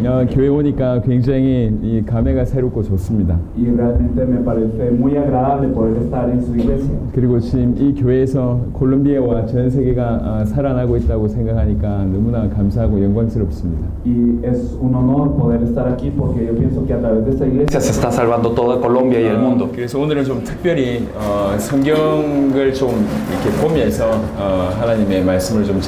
교회 오니까 굉장히 이 감회가 새롭고 좋습니다. Y realmente me parece muy agradable poder estar en su iglesia. 그리고 지금 이 교회에서 콜롬비아와 전 세계가 살아나고 있다고 생각하니까 너무나 감사하고 영광스럽습니다. Y es un honor poder estar aquí porque yo pienso que a través de esta iglesia se está salvando toda Colombia y el mundo. 그래서 오늘은 좀 특별히 성경을 좀 이렇게 보면서 하나님의 말씀을 좀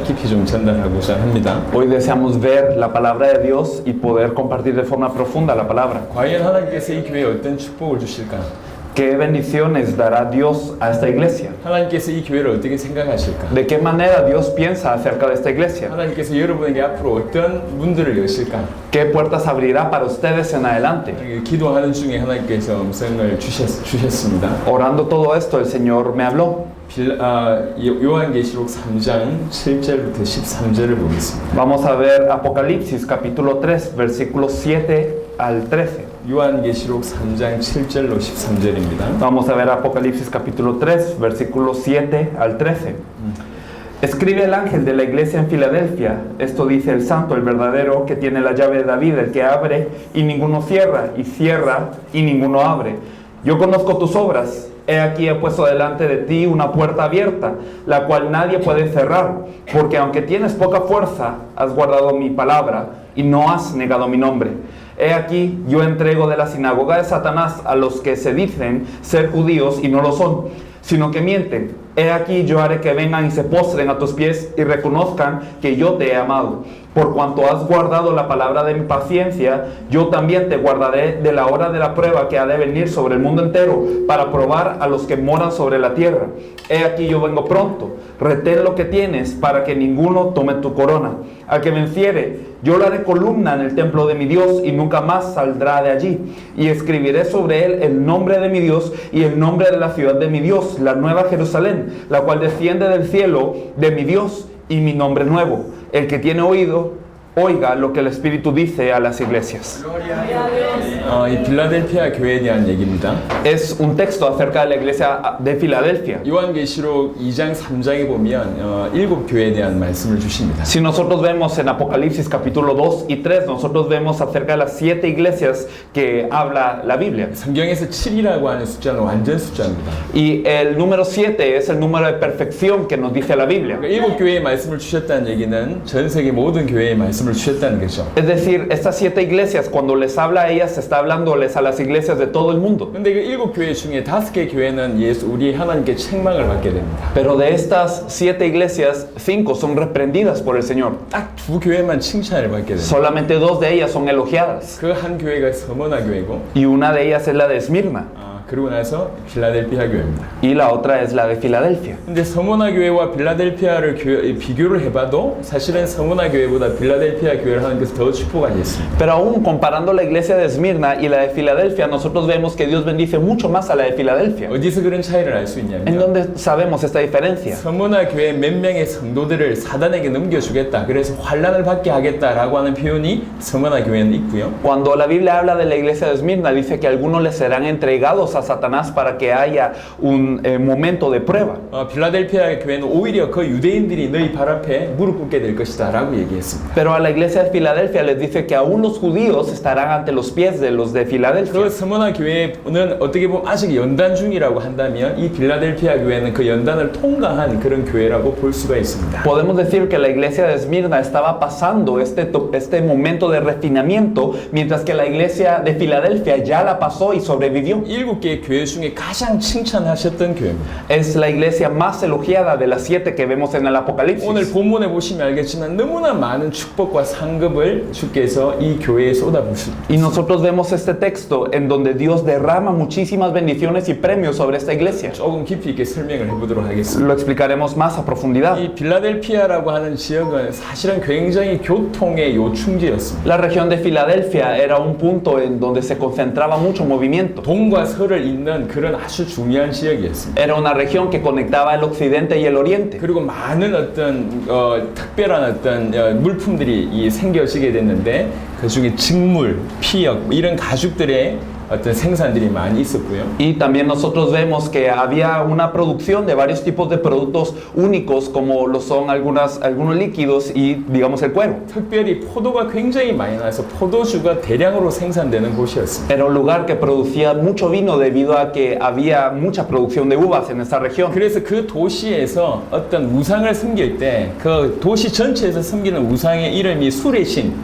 깊이 좀 전달하고자 합니다. Hoy deseamos ver la palabra de Dios y poder compartir de forma profunda la palabra. 과연 하나님께서 이 교회에 어떤 축복을 주실까? ¿Qué bendiciones dará Dios a esta iglesia? 하나님께서 이 교회를 어떻게 생각하실까? ¿De qué manera Dios piensa acerca de esta iglesia? 하나님께서 여러분에게 앞으로 어떤 문들을 여실까? ¿Qué puertas abrirá para ustedes en adelante? 기도하는 중에 하나님께서 음성을 주셨습니다. Orando todo esto, el Señor me habló. 요한계시록 3장 7절부터 13절을 보겠습니다. Vamos a ver Apocalipsis capítulo 3, versículos 7 al 13. 요한계시록 3장 7절로 13절입니다. Vamos a ver Apocalipsis capítulo 3, versículos 7 al 13. Escribe el ángel de la iglesia en Filadelfia. Esto dice el santo, el verdadero, que tiene la llave de David, el que abre y ninguno cierra, y cierra y ninguno abre. Yo conozco tus obras. He aquí he puesto delante de ti una puerta abierta, la cual nadie puede cerrar, porque aunque tienes poca fuerza, has guardado mi palabra y no has negado mi nombre. He aquí yo entrego de la sinagoga de Satanás a los que se dicen ser judíos y no lo son, sino que mienten. He aquí yo haré que vengan y se postren a tus pies y reconozcan que yo te he amado. Por cuanto has guardado la palabra de mi paciencia, yo también te guardaré de la hora de la prueba que ha de venir sobre el mundo entero, para probar a los que moran sobre la tierra. He aquí yo vengo pronto. Retén lo que tienes, para que ninguno tome tu corona. Al que venciere, yo le haré columna en el templo de mi Dios, y nunca más saldrá de allí. Y escribiré sobre él el nombre de mi Dios y el nombre de la ciudad de mi Dios, la nueva Jerusalén, la cual desciende del cielo de mi Dios, y mi nombre nuevo. El que tiene oído, oiga lo que el Espíritu dice a las iglesias. 이 필라델피아 교회에 대한 얘기입니다. Es un texto acerca de la iglesia de Filadelfia. 요한계시록 2장 3장에 보면 7 교회에 대한 말씀을 주십니다. Si nosotros vemos en Apocalipsis capítulo 2 y 3, nosotros vemos acerca de las 7 iglesias que habla la Biblia. 성경에서 7이라고 하는 숫자는 완전 숫자입니다. Y el número 7 es el número de perfección que nos dice la Biblia. 7 교회의 말씀을 주셨다는 얘기는 전 세계 모든 교회의 말씀을 주셨다는 거죠. Es decir, estas 7 iglesias, cuando les habla a ellas, está hablándoles a las iglesias de todo el mundo. 근데 그 7 교회 중에 5개 교회는 우리 하나님께 책망을 받게 됩니다. Pero de estas 7 iglesias, 5 son reprendidas por el Señor. 딱 2 교회만 칭찬을 받게 됩니다. Solamente 2 de ellas son elogiadas. 그 한 교회가 서머나 교회고, Y una de ellas es la de Esmirna. 그리고 나서 필라델피아 교회입니다. Y la otra es la de Filadelfia. 근데 서머나 교회와 필라델피아를 비교를 해봐도 사실은 서머나 교회보다 필라델피아 교회를 하나님께서 더 축복하셨습니다. Pero aún comparando la iglesia de Esmirna y la de Filadelfia, nosotros vemos que Dios bendice mucho más a la de Filadelfia. 어디서 그런 차이를 알 수 ¿En 있냐면, dónde sabemos esta diferencia? 서머나 교회 몇 명의 성도들을 사단에게 넘겨주겠다, 그래서 환난을 받게 하겠다라고 하는 표현이 서머나 교회는 있고요. Cuando la Biblia habla de la iglesia de Esmirna, dice que algunos les serán entregados a Satanás para que haya un momento de prueba. 필라델피아 교회는 오히려 그 유대인들이 너희 발 앞에 무릎 꿇게 될 것이다 라고 얘기했습니다. Pero a la iglesia de Filadelfia les dice que aún los judíos estarán ante los pies de los de Filadelfia. 그 서머나 교회는 어떻게 보면 아직 연단 중이라고 한다면 이 필라델피아 교회는 그 연단을 통과한 그런 교회라고 볼 수가 있습니다. Podemos decir que la iglesia de Esmirna estaba pasando este momento de refinamiento, mientras que la iglesia de Filadelfia ya la pasó y sobrevivió. 7개의 교회 중에 가장 칭찬하셨던 교회입니다. Es la iglesia más elogiada de las 7 que vemos en el Apocalipsis. 오늘 본문에 보시면 알겠지만 너무나 많은 축복과 상급을 주께서 이 교회에 쏟아부으십니다. Y nosotros vemos este texto en donde Dios derrama muchísimas bendiciones y premios sobre esta iglesia. 조금 깊이 있게 설명을 해보도록 하겠습니다. Lo explicaremos más a profundidad. 이 필라델피아라고 하는 지역은 사실은 굉장히 교통의 요충지였습니다. La región de Filadelfia era un punto en donde se concentraba mucho movimiento. 동과 서를 잇는 그런 아주 중요한 지역이었습니다. Era una región que conectaba el occidente y el oriente. 그리고 많은 어떤 특별한 어떤 물품들이 생겨지게 됐는데 그 중에 직물, 피역 이런 가죽들의 어떤 생산들이 많이 있었고요. Y también nosotros vemos que había una producción de varios tipos de productos únicos, como lo son algunos líquidos y, digamos, el cuero. 특별히 포도가 굉장히 많이 나서 포도주가 대량으로 생산되는 곳이었습니다. Era un lugar que producía mucho vino debido a que había mucha producción de uvas en esta región. 그래서 그 도시에서 어떤 우상을 섬길 때 그 도시 전체에서 섬기는 우상의 이름이 술의 신,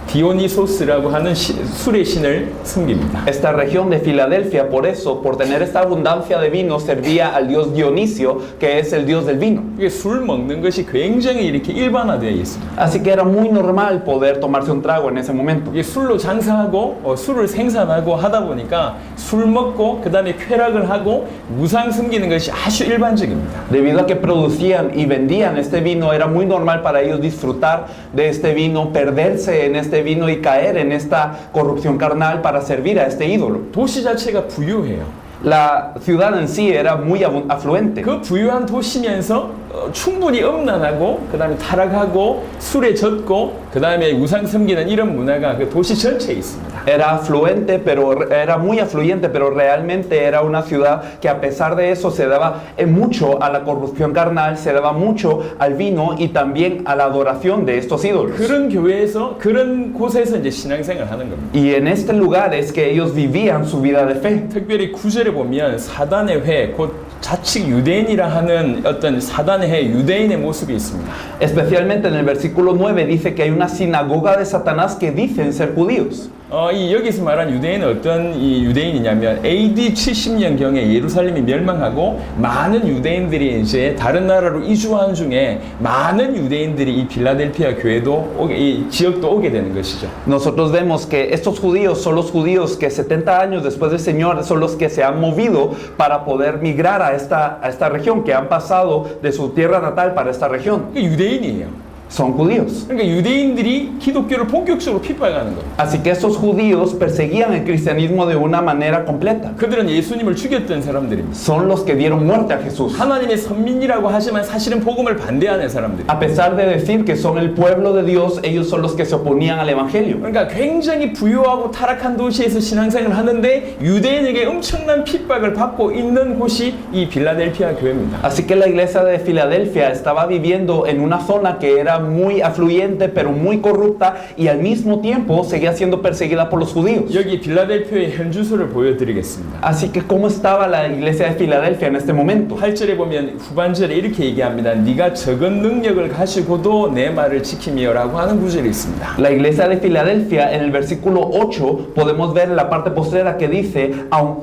디오니소스라고 하는 술의 신을 섬깁니다. Esta región de Filadelfia, por eso, por tener esta abundancia de vino, servía al dios Dionisio, que es el dios del vino. 이게 술 먹는 것이 굉장히 이렇게 일반화되어 있습니다. Así que era muy normal poder tomarse un trago en ese momento. 이게 술로 장사하고 술을 생산하고 하다 보니까 술 먹고 그 다음에 쾌락을 하고 우상 섬기는 것이 아주 일반적입니다. Debido a que producían y vendían este vino, era muy normal para ellos disfrutar de este vino, perderse en este vino y caer en esta corrupción carnal para servir a este ídolo. 도시 자체가 부유해요. La ciudad en sí era muy afluente. 그 부유한 도시면서 충분히 음란하고 그 다음에 타락하고 술에 젖고 그 다음에 우상 섬기는 이런 문화가 그 도시 전체에 있습니다. Era afluente, pero era muy afluyente, pero realmente era una ciudad que a pesar de eso se daba mucho a la corrupción carnal, se daba mucho al vino y también a la adoración de estos ídolos. 그런 교회에서 그런 곳에서 이제 신앙생활을 하는 겁니다. Y en este lugar es que ellos vivían su vida de fe. 특별히 9절에 보면 사단의 회, 곧 자칭 유대인이라 하는 어떤 사단의 회, 유대인의 모습이 있습니다. Especialmente en el versículo 9 dice que hay una sinagoga de Satanás que dicen ser judíos. 이 여기서 말한 유대인은 어떤 이 유대인이냐면 AD 70년경에 예루살렘이 멸망하고 많은 유대인들이 이제 다른 나라로 이주한 중에 많은 유대인들이 이 빌라델피아 교회도 이 지역도 오게 되는 것이죠. Nosotros vemos que estos judíos son los judíos que 70 años después del Señor son los que se han movido para poder migrar a esta región, que han pasado de su tierra natal para esta región. 유대인이에요. Son judíos. 그러니까 유대인들이 기독교를 본격적으로 핍박하는 겁니다. Así que estos judíos perseguían el cristianismo de una manera completa. 그들은 예수님을 죽였던 사람들입니다. Son los que dieron muerte a Jesús. 하나님의 선민이라고 하지만 사실은 복음을 반대하는 사람들. A pesar de decir que son el pueblo de Dios, ellos son los que se oponían al evangelio. 그러니까 굉장히 부유하고 타락한 도시에서 신앙생활을 하는데 유대인에게 엄청난 핍박을 받고 있는 곳이 이 빌라델피아 교회입니다. Así que la iglesia de Filadelfia estaba viviendo en una zona que era muy afluyente pero muy corrupta y al mismo tiempo seguía siendo perseguida por los judíos. 여기 빌라델피아의 현주소를 보여드리겠습니다. Así que ¿cómo estaba la iglesia de Filadelfia en este momento? 8절에 보면 후반절에 이렇게 얘기합니다. 네가 적은 능력을 가지고도 내 말을 지키며라고 하는 구절이 있습니다. La iglesia de Filadelfia en el versículo 8 podemos ver en la parte postrera que dice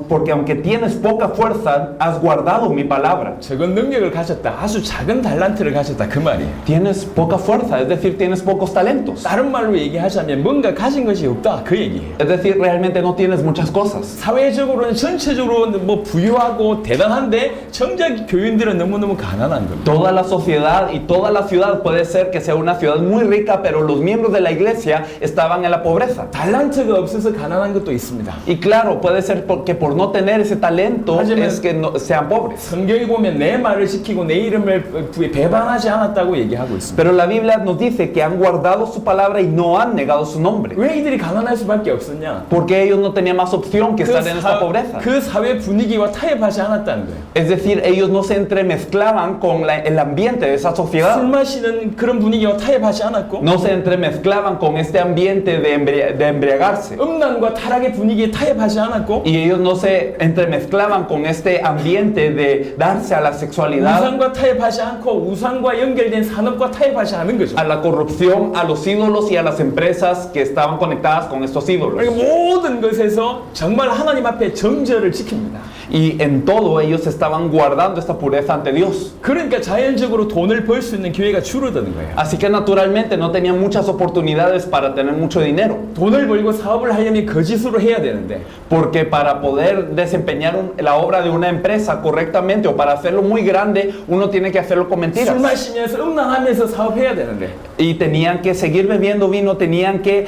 porque aunque tienes poca fuerza has guardado mi palabra. 적은 능력을 가졌다. 아주 작은 달란트를 가졌다. 그 말이에요. Tienes poca fuerza, es decir, tienes pocos talentos. 다른 말로 얘기하자면 뭔가 가진 것이 없다. 그 얘기예요. Es decir, realmente no tienes muchas cosas. 사회적으로는 전체적으로 뭐 부유하고 대단한데 정작 교인들은 너무너무 가난한 겁니다. Toda la sociedad y toda la ciudad puede ser que sea una ciudad muy rica, pero los miembros de la iglesia estaban en la pobreza. 달란트가 없어서 가난한 것도 있습니다. Y claro, puede ser porque por no tener ese talento 하지만 es que sean pobres. 성경에 보면 내 말을 지키고 내 이름을 배반하지 않았다고 얘기하고 있습니다. Pero la Biblia nos dice que han guardado su palabra y no han negado su nombre. 왜 이들이 가난할 수밖에 없었냐? Porque ellos no tenían más opción que estar en esta pobreza. 그 사회 분위기와 타협하지 않았다는 거예요. Es decir, ellos no se entremezclaban con el ambiente de esa 술 sociedad. 마시는 그런 분위기와 타협하지 않았고 No se entremezclaban con este ambiente de embriagarse. 음란과 타락의 분위기에 타협하지 않았고 Y ellos no se entremezclaban con este ambiente de darse a la sexualidad, 우상과 타협하지 않고 우상과 연결된 산업과 타협하지 않은 거죠. a la corrupción, a los ídolos y a las empresas que estaban conectadas con estos ídolos. 그러니까 모든 것에서 정말 하나님 앞에 정절을 지킵니다. Y en todo ellos estaban guardando esta pureza ante Dios. 그러니까 자연적으로 돈을 벌 수 있는 기회가 줄어드는 거예요. Así que naturalmente no tenían muchas oportunidades para tener mucho dinero. 돈을 벌고 사업을 하려면 거짓으로 해야 되는데 Porque para poder desempeñar la obra de una empresa correctamente o para hacerlo muy grande, uno tiene que hacerlo con mentiras. 술 마시면서 음란하면서 사업해야 사업해야 되는데 y tenían que seguir bebiendo vino, tenían que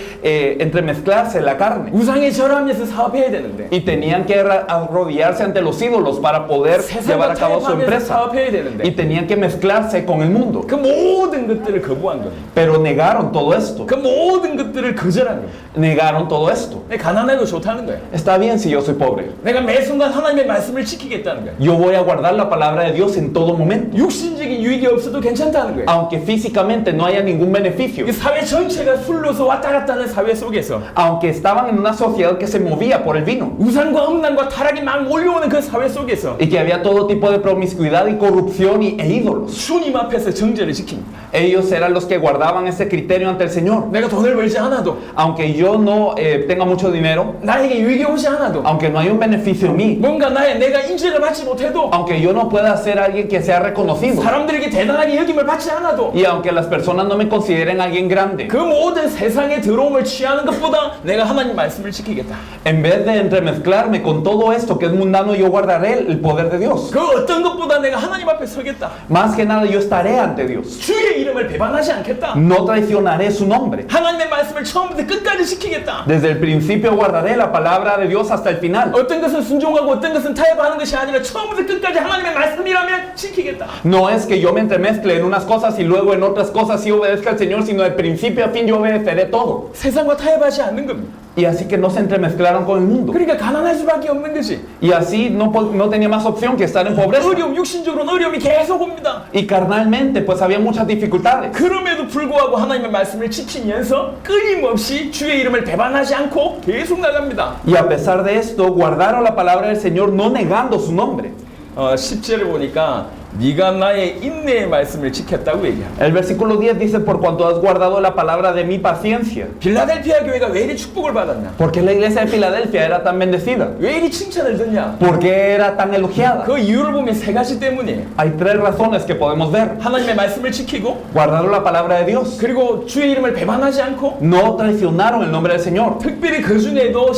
entremezclarse la carne. 우상의 절하면서 사업해야 되는데 Y tenían que arrodillarse ante los ídolos para poder llevar 세상과 a cabo su 타협하면서 empresa. 사업해야 Y 되는데 tenían que mezclarse con el mundo. 그 모든 것들을 거부한 겁니다. Pero negaron todo esto. 그 모든 것들을 거절한 거예요. Negaron todo esto. 내가 가난해도 좋다는 거예요. Está bien si yo soy pobre. 내가 매 순간 하나님의 말씀을 지키겠다는 거예요. Yo voy a guardar la palabra de Dios en todo momento. 육신적인 유익이 없어도 괜찮다는 거예요. Aunque físicamente no haya ningún beneficio. 이 사회 전체가 술로서 왔다 갔다 하는 사회 속에서 Aunque estaban en una sociedad que se movía por el vino. 우상과 음란과 타락이 막 몰려오는 그 사회 속에서 Y que había todo tipo de promiscuidad y corrupción e ídolos. 주님 앞에서 정죄를 지킵니다. Ellos eran los que guardaban ese criterio ante el Señor. 내가 돈을 벌지 않아도 Aunque yo no tenga mucho dinero, 나에게 유익이 오지 않아도 aunque no haya un beneficio en mí, 뭔가 내가 인정을 받지 못해도 aunque yo no pueda ser alguien que sea reconocido, 사람들에게 대단하게 여김을 받지 않아도 y aunque las personas no me consideren alguien grande, 그 모든 세상의 더러움을 취하는 것보다 내가 하나님 말씀을 지키겠다. en vez de entremezclarme con todo esto que es mundano, yo guardaré el poder de Dios. 그 어떤 것보다 내가 하나님 앞에 서겠다. Más que nada yo estaré ante Dios. 주의 이름을 배반하지 않겠다. No traicionaré su nombre. 하나님의 말씀을 처음부터 끝까지 지키겠다. Desde el principio guardaré la palabra de Dios hasta el final. 어떤 것은 순종하고 어떤 것은 타협하는 것이 아니라 처음부터 끝까지 하나님의 말씀이라면 지키겠다. No es que yo me entremezcle en unas cosas y luego en otras cosas sí obedezca al Señor, sino de principio a fin yo obedeceré todo. 세상과 타협하지 않는 겁니다. Y así que no se entremezclaron con el mundo. 그러니까 가난할 수밖에 없는 것이 Y así no tenía más opción que estar en pobreza. 어려움, 육신적으로는 어려움이 계속 옵니다. Y carnalmente pues había muchas dificultades. 그럼에도 불구하고 하나님의 말씀을 지키면서 끊임없이 주의 이름을 배반하지 않고 계속 나갑니다. Y a pesar de esto guardaron la palabra del Señor no negando su nombre. 10절을 보니까 네가 나의 인내의 말씀을 지켰다고 얘기합니다. El versículo 10 dice, por cuanto has guardado la palabra de mi paciencia. 빌라델피아 교회가 왜 이리 축복을 받았냐? ¿Por qué la iglesia de Filadelfia era tan bendecida? 왜 이리 칭찬을 듣냐? ¿Por qué era tan elogiada? 그 이유를 보면 세 가지 때문이에요. Hay tres razones que podemos ver. 하나님의 말씀을 지키고 Guardaron la palabra de Dios. 그리고 주의 이름을 배반하지 않고 No traicionaron el nombre del Señor. 특별히 그 중에도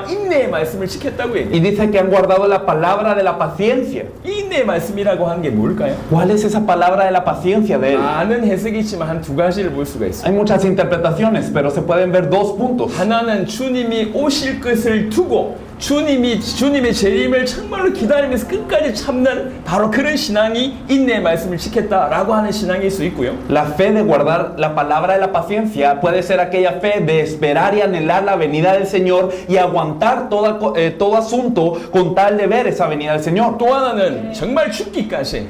인내의 말씀을 지켰다고 얘기해요. Y dice que han guardado la palabra de la paciencia. 이 인내의 말씀이라고 하는 게 뭘까요? ¿Cuál es esa palabra de la paciencia de él? 많은 해석이 있지만 한 두 가지를 볼 수가 있어요. Hay muchas interpretaciones, pero se pueden ver dos puntos. 하나는 주님이 오실 것을 두고 주님의 재림을 정말로 기다리면서 끝까지 참는 바로 그런 신앙이 인내의 말씀을 지켰다라고 하는 신앙일 수 있고요. La fe de guardar la palabra de la paciencia puede ser aquella fe de esperar y anhelar la venida del Señor y aguantar todo asunto con tal de ver esa venida del Señor. 또 하나는 정말 죽기까지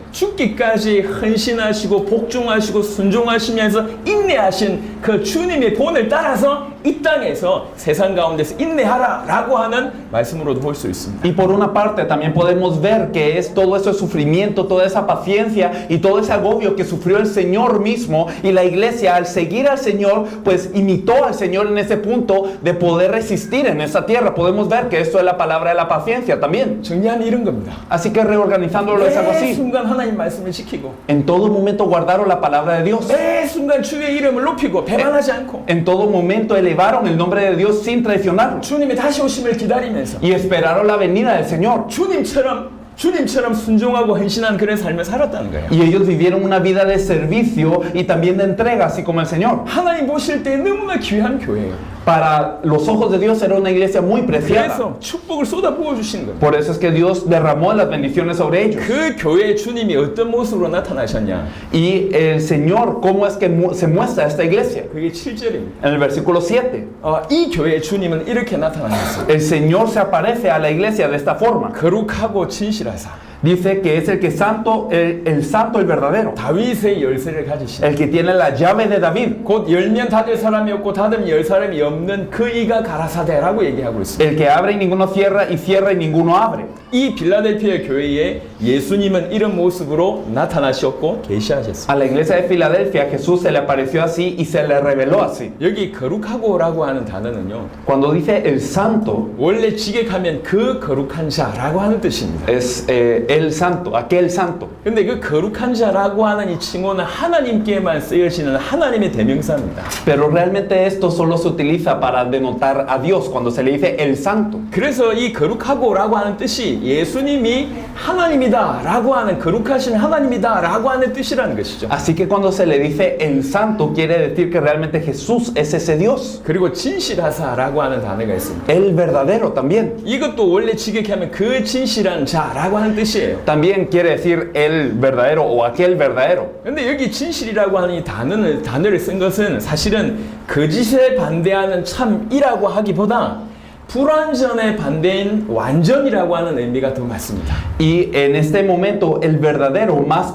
헌신하시고 복종하시고 순종하시면서 인내하신 그 주님의 본을 따라서 이 땅에서 세상 가운데서 인내하라라고 하는 말씀으로도 볼 수 있습니다. Y por una parte también podemos ver que es todo ese sufrimiento, toda esa paciencia y todo ese agobio que sufrió el Señor mismo, y la iglesia al seguir al Señor pues imitó al Señor en ese punto de poder resistir en esa tierra. Podemos ver que esto es la palabra de la paciencia también. 정리하면 이런 겁니다. Así que reorganizándolo es algo 매 así. 순간 하나님 말씀을 지키고 En todo momento guardaron la palabra de Dios. 매 순간 주의 이름을 높이고 배반하지 않고 En todo momento elevaron el nombre de Dios sin traicionarlo. 주님의 다시 오심을 기다리면서 Y esperaron la venida del Señor. 주님처럼 순종하고 헌신한 그런 삶을 살았다는 거예요. Y ellos vivieron una vida de servicio y también de entrega, así como el Señor. 하나님 보실 때 너무나 귀한 교회예요. Para los ojos de Dios era una iglesia muy preciada. 그래서 축복을 쏟아부어 주시는 거예요. Por eso es que Dios derramó las bendiciones sobre ellos. 그 교회에 주님이 어떤 모습으로 나타나셨냐? Y el Señor, ¿cómo es que se muestra esta iglesia? 그게 7절입니다. En el versículo 7. 이 교회의 주님은 이렇게 나타나셨어요. El Señor se aparece a la iglesia de esta forma. 거룩하고 진실하사. Dice que es el que santo, el santo, el verdadero. 다윗의 열쇠를 가지신. El que tiene la llave de David. 곧 열면 닫을 사람이 없고 닫으면 열 사람이 없는 그 이가 가라사대라고 얘기하고 있습니다. El que abre y ninguno cierra, y cierra y ninguno abre. 이 빌라델피아 교회에 예수님은 이런 모습으로 나타나셨고 계시하셨습니다. A la iglesia de Filadelfia Jesús se le apareció así y se le reveló así. 여기 거룩하고라고 하는 단어는요. Cuando dice el santo, 원래 직역하면 그 거룩한 자라고 하는 뜻입니다. es el santo, aquel santo. 근데 그 거룩한 자라고 하는 이 칭호는 하나님께만 쓰여지는 하나님의 대명사입니다. Pero realmente esto solo se utiliza para denotar a Dios cuando se le dice el santo. 그래서 이 거룩하고라고 하는 뜻이 예수님이 하나님이 하나님이다 라고 하는, 거룩하신 하나님이다 라고 하는 뜻이라는 것이죠. Así que cuando se le dice el santo, quiere decir que realmente Jesús es ese Dios. 그리고 진실하사 라고 하는 단어가 있습니다. El verdadero también. 이것도 원래 직역하면 그 진실한 자라고 하는 뜻이에요. También quiere decir el verdadero o aquel verdadero. 근데 여기 진실이라고 하는 이 단어를 쓴 것은 사실은 거짓에 반대하는 참이라고 하기보다 불완전에 반대인 완전이라고 하는 의미가 더 맞습니다. Y en este momento el verdadero, más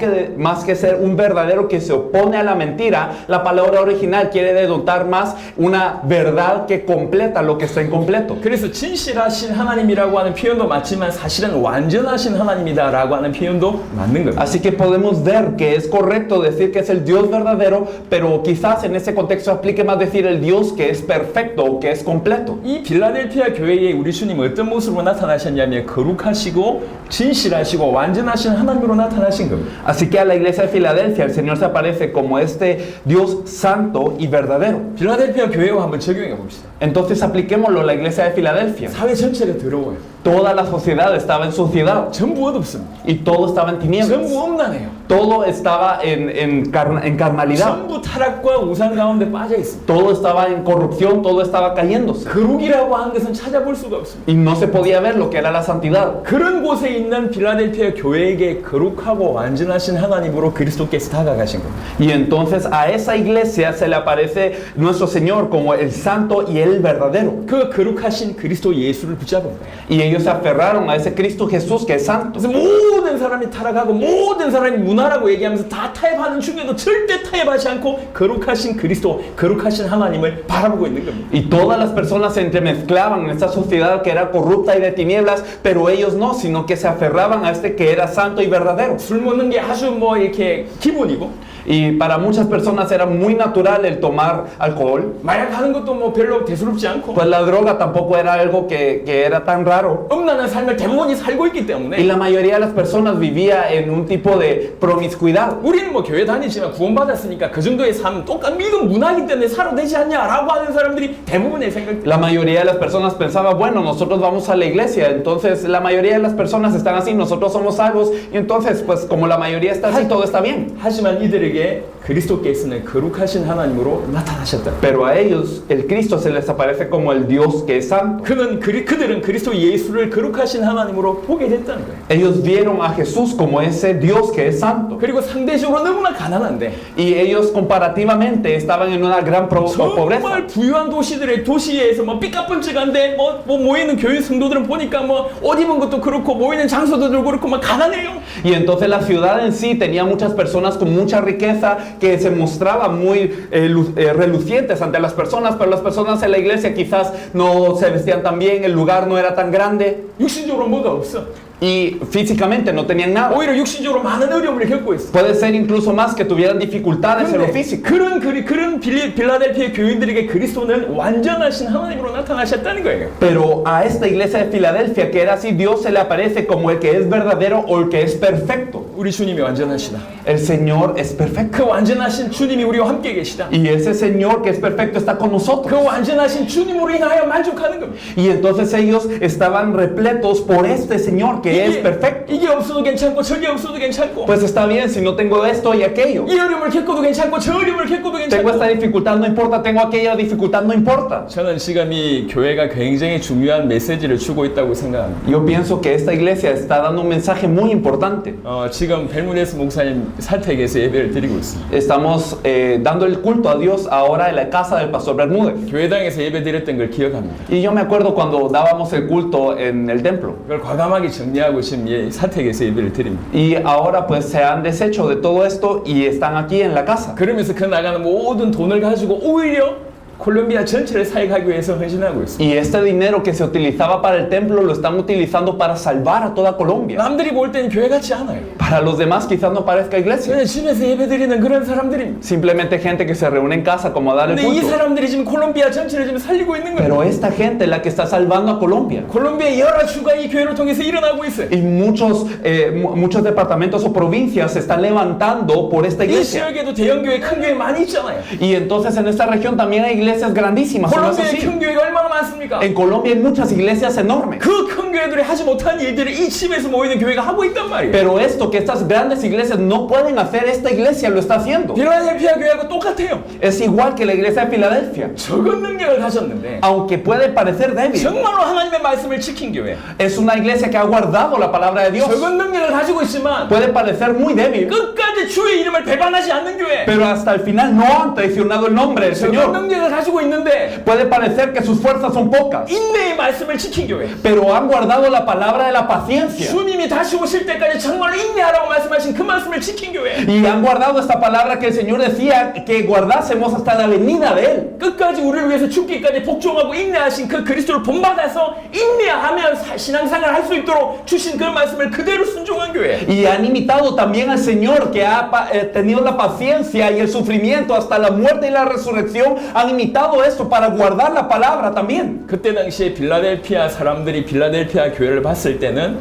que ser un verdadero que se opone a la mentira, la palabra original quiere denotar más una verdad que completa lo que está incompleto. 그래서 진실하신 하나님이라고 하는 표현도 맞지만 사실은 완전하신 하나님이다라고 하는 표현도 맞는 겁니다. Así que podemos ver que es correcto decir que es el Dios verdadero, pero quizás en ese contexto aplique más decir el Dios que es perfecto o que es completo. 이 빌라델피아 교회에 우리 주님 어떤 모습으로 나타나셨냐면 거룩하시고 진실하시고 완전하신 하나님으로 나타나신 겁니다. Así que a la iglesia de Filadelfia el Señor se aparece como este Dios santo y verdadero. 빌라델피아 교회와 한번 적용해 봅시다. Entonces apliquémoslo a la iglesia de Filadelfia. 사회 전체가 더러워요. Toda la sociedad estaba en suciedad 전부 어둡습니다. y todo estaba en tinieblas. 전부 엄란해요. Todo estaba en carnalidad. 전부 타락과 우상 가운데 빠져 있습니다. Todo estaba en corrupción, todo estaba cayéndose. 거룩이라고 하는 것은 찾아볼 수가 없습니다. Y no se podía ver lo que era la santidad. 그런 곳에 있는 빌라델피아 교회에게 거룩하고 완전하신 하나님으로 그리스도께서 다가가신 겁니다. Y entonces a esa iglesia se le aparece nuestro Señor como el santo y el verdadero. 그 거룩하신 그리스도 예수를 붙잡은 거예요. Y ellos se aferraron a ese Cristo Jesús que es santo. 그래서 모든 사람이 타락하고 모든 사람이 문화라고 얘기하면서 다 타협하는 중에도 절대 타협하지 않고 거룩하신 그리스도, 거룩하신 하나님을 바라보고 있는 겁니다. Y todas las personas se entremezclaban en esta sociedad que era corrupta y de tinieblas, pero ellos no, sino que se aferraban a este que era santo y verdadero. 술 먹는 게 아주 뭐 이렇게 기본이고 Y para muchas personas era muy natural el tomar alcohol. 마약하는 것도 뭐 별로 대수롭지 않고 Pues la droga tampoco era algo que era tan raro. 음란한 삶을 대부분이 살고 있기 Y 때문에 la mayoría de las personas vivía en un tipo de promiscuidad. 우리는 뭐 교회 다니지만 구원받았으니까 그 정도의 삶 똑같 이건 문화이기 때문에 살아도 되지 않냐라고 하는 사람들이 대부분의 생각. La mayoría de las personas pensaba, bueno, nosotros vamos a la iglesia, entonces la mayoría de las personas están así, nosotros somos salvos, y entonces pues como la mayoría está así, todo está bien. 하지만 이들에게 그리스도께서는 거룩하신 하나님으로 나타나셨다. Pero a ellos el Cristo se les aparece como el Dios que es santo. 그들은 그리스도 예수를 거룩하신 하나님으로 보게 됐다는 거예요. Ellos vieron a Jesús como ese Dios que es santo. 그리고 상대적으로 너무나 가난한데 Y ellos comparativamente estaban en una gran pobreza. 정말 부유한 도시에서 뭐 삐까뻔쩍한데 뭐 모이는 교회 성도들은 보니까 뭐 옷 입은 것도 그렇고 모이는 장소도 그렇고 막 가난해요. Y entonces la ciudad en sí tenía muchas personas con mucha riqueza que se mostraban muy relucientes ante las personas, pero las personas en la iglesia quizás no se vestían tan bien, el lugar no era tan grande 육신적으로 뭐가 없어. y físicamente no tenían nada. 오히려 육신적으로 많은 어려움을 겪고 있어. Puede ser incluso más que tuvieran dificultades en lo físico. 그런 빌라델피아 교인들에게 그리스도는 완전하신 하나님으로 나타나셨다는 거예요. Pero a esta iglesia de Filadelfia, que era así, Dios se le aparece como el que es verdadero o el que es perfecto. 우리 주님이 완전하시다. El Señor es perfecto. 그 완전하신 주님이 우리와 함께 계시다. Y ese Señor que es perfecto está con nosotros. 그 완전하신 주님으로 인하여 만족하는 겁니다. Y entonces ellos estaban repletos por este Señor que es perfecto. 이게 없어도 괜찮고 저게 없어도 괜찮고 Pues está bien si no tengo esto y aquello. 이 어려움을 겪어도 괜찮고 저 어려움을 겪어도 Tengo esta 괜찮고. dificultad, no importa. Tengo aquella dificultad, no importa. 저는 지금 이 교회가 굉장히 중요한 메시지를 주고 있다고 생각합니다. Yo pienso que esta iglesia está dando un mensaje muy importante. 지금 벨무네스 목사님 살택에서 예배를 드리고 있습니다. Estamos dando el culto a Dios ahora en la casa del pastor Bermúdez. 교회당에서 예배 드렸던 걸 기억합니다. Y yo me acuerdo cuando dábamos el culto en el templo. 그걸 과감하게 정리하고 지금 살택에서 예배를 드립니다. Y ahora pues se han deshecho de todo esto y están aquí en la casa. 그러면서 그 나가는 모든 돈을 가지고 오히려 콜롬비아 전체를 사역하기 위해서 헌신하고 있습니다. Y este dinero que se utilizaba para el templo lo están utilizando para salvar a toda Colombia. 남들이 볼 때는 교회 같지 않아요. Para los demás quizás no parezca iglesia. 그냥 집에서 예배 드리는 그런 사람들입니다. Simplemente gente que se reúne en casa como a dar el 근데 이 culto. 사람들이 지금 콜롬비아 전체를 지금 살리고 있는 거예요. Pero esta gente es la que está salvando a Colombia. 콜롬비아 여러 주가 이 교회를 통해서 일어나고 있어요. Y muchos departamentos o provincias se están levantando por esta 이 iglesia. 지역에도 대형 교회, 큰 교회 많이 있잖아요. Y entonces en esta región también hay iglesias grandísimas. ¿o no es 콜롬비아의 así? 큰 교회가 얼마나 많습니까? En Colombia hay muchas iglesias enormes. 그 큰 교회들이 하지 못한 일들을 이 집에서 모이는 교회가 하고 있단 말이에요. Pero esto que estas grandes iglesias no pueden hacer, esta iglesia lo está haciendo. 필라델피아 교회하고 똑같아요. Es igual que la iglesia de Filadelfia. 적은 능력을 가졌는데 Aunque puede parecer débil, 정말로 하나님의 말씀을 지킨 교회. es una iglesia que ha guardado la palabra de Dios. 적은 능력을 가지고 있지만 Puede parecer muy débil, 끝까지 주의 이름을 배반하지 않는 교회. pero hasta el final no han traicionado el nombre del 적은 Señor. 능력을 가지고 있는데 Puede parecer que sus fuerzas son pocas, 인내의 말씀을 지킨 교회. pero han guardado la palabra de la paciencia. 주님이 다시 오실 때까지 정말로 인내하라고 말씀하신 그 말씀을 지킨 교회. Y han guardado esta palabra que el Señor decía que guardásemos hasta la venida de Él. 끝까지 우리를 위해서 죽기까지 복종하고 인내하신 그 그리스도를 본받아서 인내하며 신앙생활을 할 수 있도록 주신 그 말씀을 그대로 순종한 교회. Y han imitado también al Señor que ha tenido la paciencia y el sufrimiento hasta la muerte y la resurrección. Han imitado esto para guardar la palabra también. 그때 당시에 빌라델피아 사람들이 빌라델피아 교회를 봤을 때는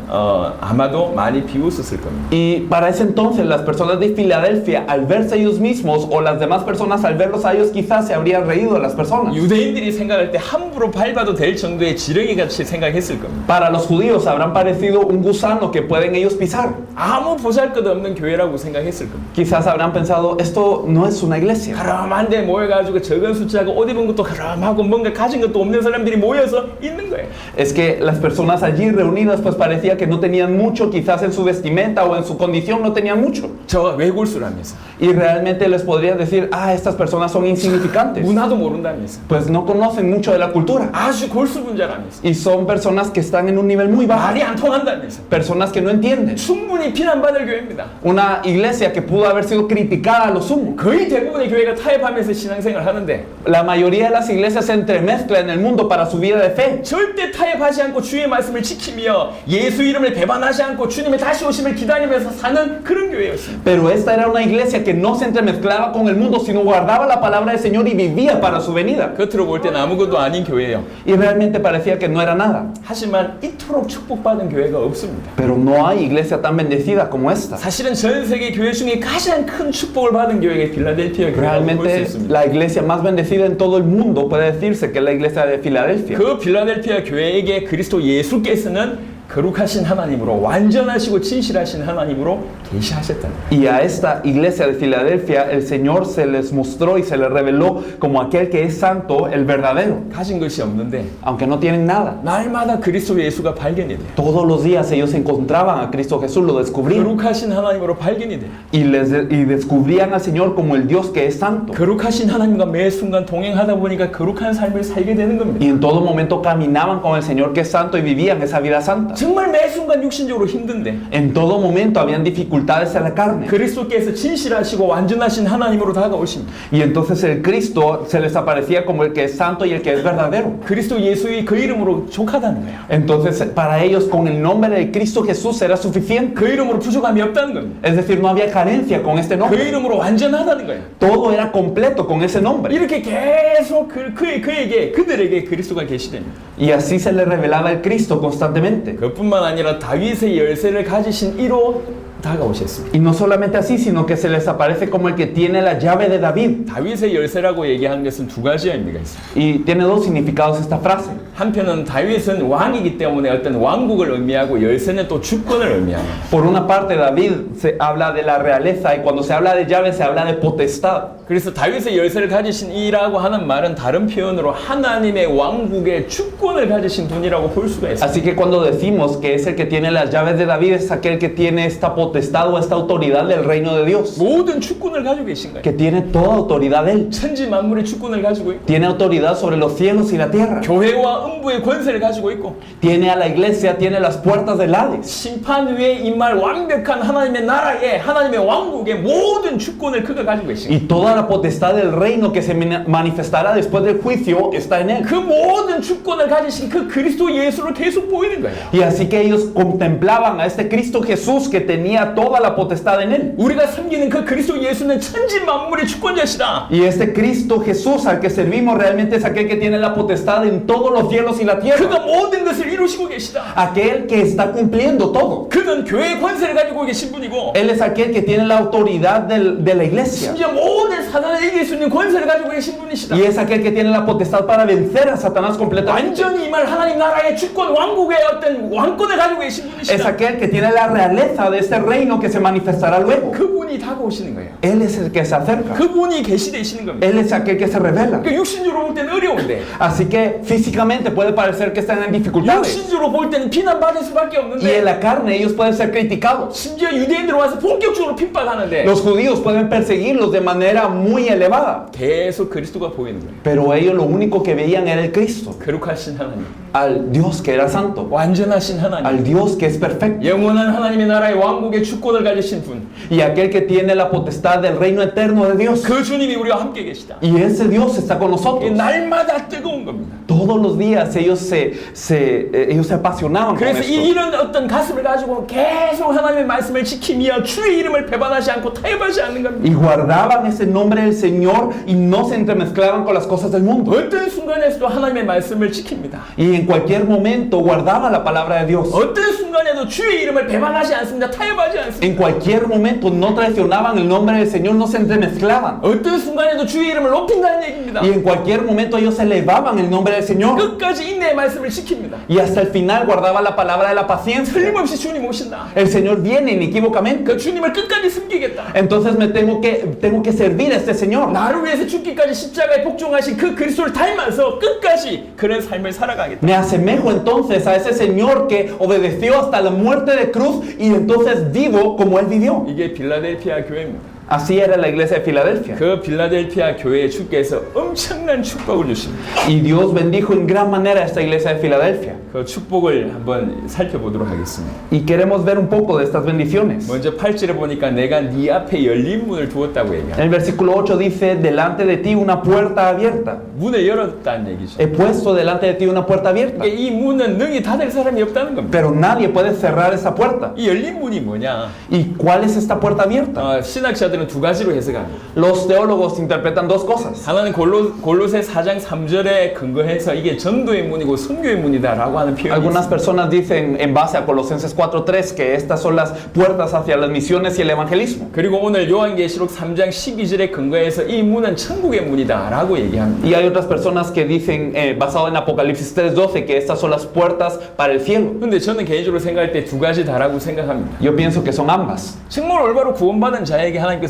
아마도 많이 비웃었을 겁니다. Y para ese entonces las personas de Filadelfia al verse ellos mismos o las demás personas al verlos a ellos quizás se habrían reído de las personas. 유대인들이 생각할 때 함부로 밟아도 될 정도의 지렁이 같이 생각했을 겁니다. Para los judíos habrán parecido un gusano que pueden ellos pisar. 아무 보잘것없는 교회라고 생각했을 겁니다. Quizás habrán pensado, esto no es una iglesia. 그럼한데 모여가지고 적은 숫자고 옷 입은 것도 그럼하고 뭔가 가진 것도 없는 사람들이 모여서 있는 거예요. Es que las personas allí reunidas pues parecía que no tenían mucho, quizás en su vestimenta o en su condición no tenían mucho. 저 외골수라면서 Y realmente les podría decir, estas personas son insignificantes. 문화도 모른다면서 Pues no conocen mucho de la cultura. 아주 골수분자라면서 Y son personas que están en un nivel muy bajo. 말이 안 통한다면서 Personas que no entienden. 충분히 비난받을 교회입니다. Una iglesia que pudo haber sido criticada a lo sumo. 거의 대부분의 교회가 타협하면서 신앙생활을 하는데 La mayoría de las iglesias se entremezclan en el mundo para su vida de fe. 절대 타협하지 않고 주의 말씀을 지키며 예수 이름을 배반하지 않고 주님의 다시 오심을 기다리면서 사는 그런 교회였습니다. Pero esta era una iglesia que no se entremezclaba con el mundo, sino guardaba la palabra del Señor y vivía para su venida. 겉으로 볼 때는 아무것도 아닌 교회예요. Y realmente parecía que no era nada. 하지만 이토록 축복받은 교회가 없습니다. Pero no hay iglesia tan bendecida como esta. 사실은 전 세계 교회 중에 가장 큰 축복을 받은 교회가 필라델피아 교회라고 볼 수 Realmente 있습니다. la iglesia más bendecida en todo el mundo puede decirse que es la iglesia de Filadelfia. 그 필라델피아 교회에게 그리스도 예수께서는 거룩하신 하나님으로 완전하시고 진실하신 하나님으로 계시하셨다. Y a esta iglesia de Filadelfia el Señor se les mostró y se les reveló como aquel que es santo, el verdadero. 가진 것이 없는데 Aunque no tienen nada. 날마다 그리스도 예수가 발견이 돼요. Todos los días ellos encontraban a Cristo Jesús, lo descubrían. 거룩하신 하나님으로 발견이 돼요. Y descubrían al Señor como el Dios que es santo. 거룩하신 하나님과 매 순간 동행하다 보니까 거룩한 삶을 살게 되는 겁니다. Y en todo momento caminaban con el Señor que es santo y vivían esa vida santa. 정말 매 순간 육신적으로 힘든데 En todo momento habían dificultades en la carne. 그리스도께서 진실하시고 완전하신 하나님으로 다가오십니다. Y entonces el Cristo se les aparecía como el que es santo y el que es verdadero. 그리스도 예수의 그 이름으로 족하다는 거예요. Entonces para ellos con el nombre de Cristo Jesús era suficiente. 그 이름으로 부족함이 없다는 겁니다. Es decir, no había carencia con este 그 nombre. 이름으로 완전하다는 거예요. Todo era completo con ese nombre. 이렇게 계속 그들에게 그리스도가 계시됩니다. Y así se le revelaba el Cristo constantemente. 그뿐만 아니라 다윗의 열쇠를 가지신 이로 다가오셨습니다. Y no solamente así, sino que se les aparece como el que tiene la llave de David. 다윗의 열쇠라고 얘기하는 것은 두 가지 의미가 있습니다. Y tiene dos significados esta frase. 한편은 다윗은 왕이기 때문에 어떤 왕국을 의미하고 열쇠는 또 주권을 의미합니다. Por una parte, David se habla de la realeza y cuando se habla de llave se habla de potestad. 그래서 다윗의 열쇠를 가지신 이라고 하는 말은 다른 표현으로 하나님의 왕국의 주권을 가지신 분이라고 볼 수가 있습니다. Así que cuando decimos que es el que tiene las llaves de David, es aquel que tiene esta potestad o esta autoridad del reino de Dios. 모든 주권을 가지고 계신 거예요. Que tiene toda autoridad él. 천지 만물의 주권을 가지고 있고 Tiene autoridad sobre los cielos y la tierra. 교회와 음부의 권세를 가지고 있고 Tiene a la iglesia, tiene las puertas del Hades. 심판 위에 임할 완벽한 하나님의 나라에 하나님의 왕국의 모든 주권을 그가 가지고 계신 거예요. Y toda la potestad del reino que se manifestará después del juicio está en él. 그 모든 주권을 가지신 그 그리스도 예수를 계속 보이는 거예요. Y así que ellos contemplaban a este Cristo Jesús que tenía toda la potestad en él. 우리가 섬기는 그 그리스도 예수는 천지 만물의 주권자시다. Y este Cristo Jesús al que servimos realmente es aquel que tiene la potestad en todos los cielos y la tierra. 그가 모든 것을 이루시고 계시다. Aquel que está cumpliendo todo. 그는 교회의 권세를 가지고 계신 분이고 Él es aquel que tiene la autoridad de la iglesia. 심지어 모든 사단을 이길 수 있는 권세를 가지고 계신 분이시다. Y es aquel que tiene la potestad para vencer a Satanás completamente. 완전히 임할 하나님 나라의 주권 왕국의 어떤 왕권을 가지고 계신 Es 분이시다. aquel que tiene la realeza de este reino que se manifestará luego. 그분이 다가오시는 거예요. Él es el que se acerca. 그분이 계시되시는 겁니다. Él es aquel que se revela. 그 육신적으로 볼 때는 어려운데 Así que físicamente puede parecer que están en dificultades. 육신적으로 볼 때는 비난받을 수밖에 Y en 없는데 la carne ellos pueden ser criticados. 심지어 유대인들 와서 본격적으로 핍박하는데 Los judíos pueden perseguirlos de manera muy elevada. 계속 그리스도가 보이는 거예요. Pero ellos lo único que veían era el Cristo. 거룩하신 하나님, Al Dios que era santo. 완전하신 하나님, Al Dios que es perfecto. 영원한 하나님의 나라의 왕국의 주권을 가지신 분, Y aquel que tiene la potestad del reino eterno de Dios. 그 주님이 우리와 함께 계시다. Y ese Dios está con 이게 nosotros. 날마다 뜨거운 겁니다. Todos los días ellos se apasionaban con 그래서 esto. 이런 어떤 가슴을 가지고 계속 하나님의 말씀을 지키며 주의 이름을 배반하지 않고 타협하지 않는 겁니다. Y guardaban ese nombre del Señor y no se entremezclaban con las cosas del mundo. 어떤 순간에서도 하나님의 말씀을 지킵니다. Y en cualquier momento guardaban la palabra de Dios. 어떤 순간에도 주의 이름을 배반하지 않습니다. 타협하지 않습니다. En cualquier momento no traicionaban el nombre del Señor, no se entremezclaban. 어떤 순간에도 주의 이름을 높인다는 얘기입니다. Y en cualquier momento ellos elevaban el nombre del Señor. 끝까지 인내의 말씀을 지킵니다. Y hasta el final guardaban la palabra de la paciencia. 틀림없이 주님 오신다. El Señor viene inequívocamente. 그 주님을 끝까지 숨기겠다. Entonces me tengo que servir a este Señor. 나를 위해서 죽기까지 십자가에 복종하신 그 그리스도를 닮아서 끝까지 그런 삶을 살아가겠다. Me asemejo entonces a ese Señor que obedeció hasta la muerte de cruz y entonces vivo como Él vivió. 이게 빌라델피아 교회입니다. Así era la iglesia de Filadelfia. 그 빌라델피아 교회에 주께서 엄청난 축복을 주십니다. Y Dios bendijo en gran manera a esta iglesia de Filadelfia. 그 축복을 한번 살펴보도록 하겠습니다. Y queremos ver un poco de estas bendiciones. 먼저 8절에 보니까 내가 네 앞에 열린 문을 두었다고 En 얘기합니다. el versículo 8 dice, delante de ti una puerta abierta. 문을 열었다는 얘기죠. He puesto delante de ti una puerta abierta. 이 문은 능히 닫을 사람이 없다는 겁니다. Pero nadie puede cerrar esa puerta. 이 열린 문이 뭐냐? ¿Y cuál es esta puerta abierta? 신학자들은 두 가지로 해석합니다. Los teólogos interpretan dos cosas. 하나는 골로새 4장 3절에 근거해서 이게 전도의 문이고 선교의 문이다라고 하는 표현이 Algunas 있습니다. personas dicen en base a Colosenses 4:3 que estas son las puertas hacia las misiones y el evangelismo. 그리고 오늘 요한계시록 3장 12절에 근거해서 이 문은 천국의 문이다라고 얘기합니다. Y hay otras personas que dicen, basado en Apocalipsis 3:12, que estas son las puertas para el cielo. 근데 저는 개인적으로 생각할 때 두 가지 다라고 생각합니다. Yo pienso que son ambas. 정말 올바로 구원받은 자에게 하나님께서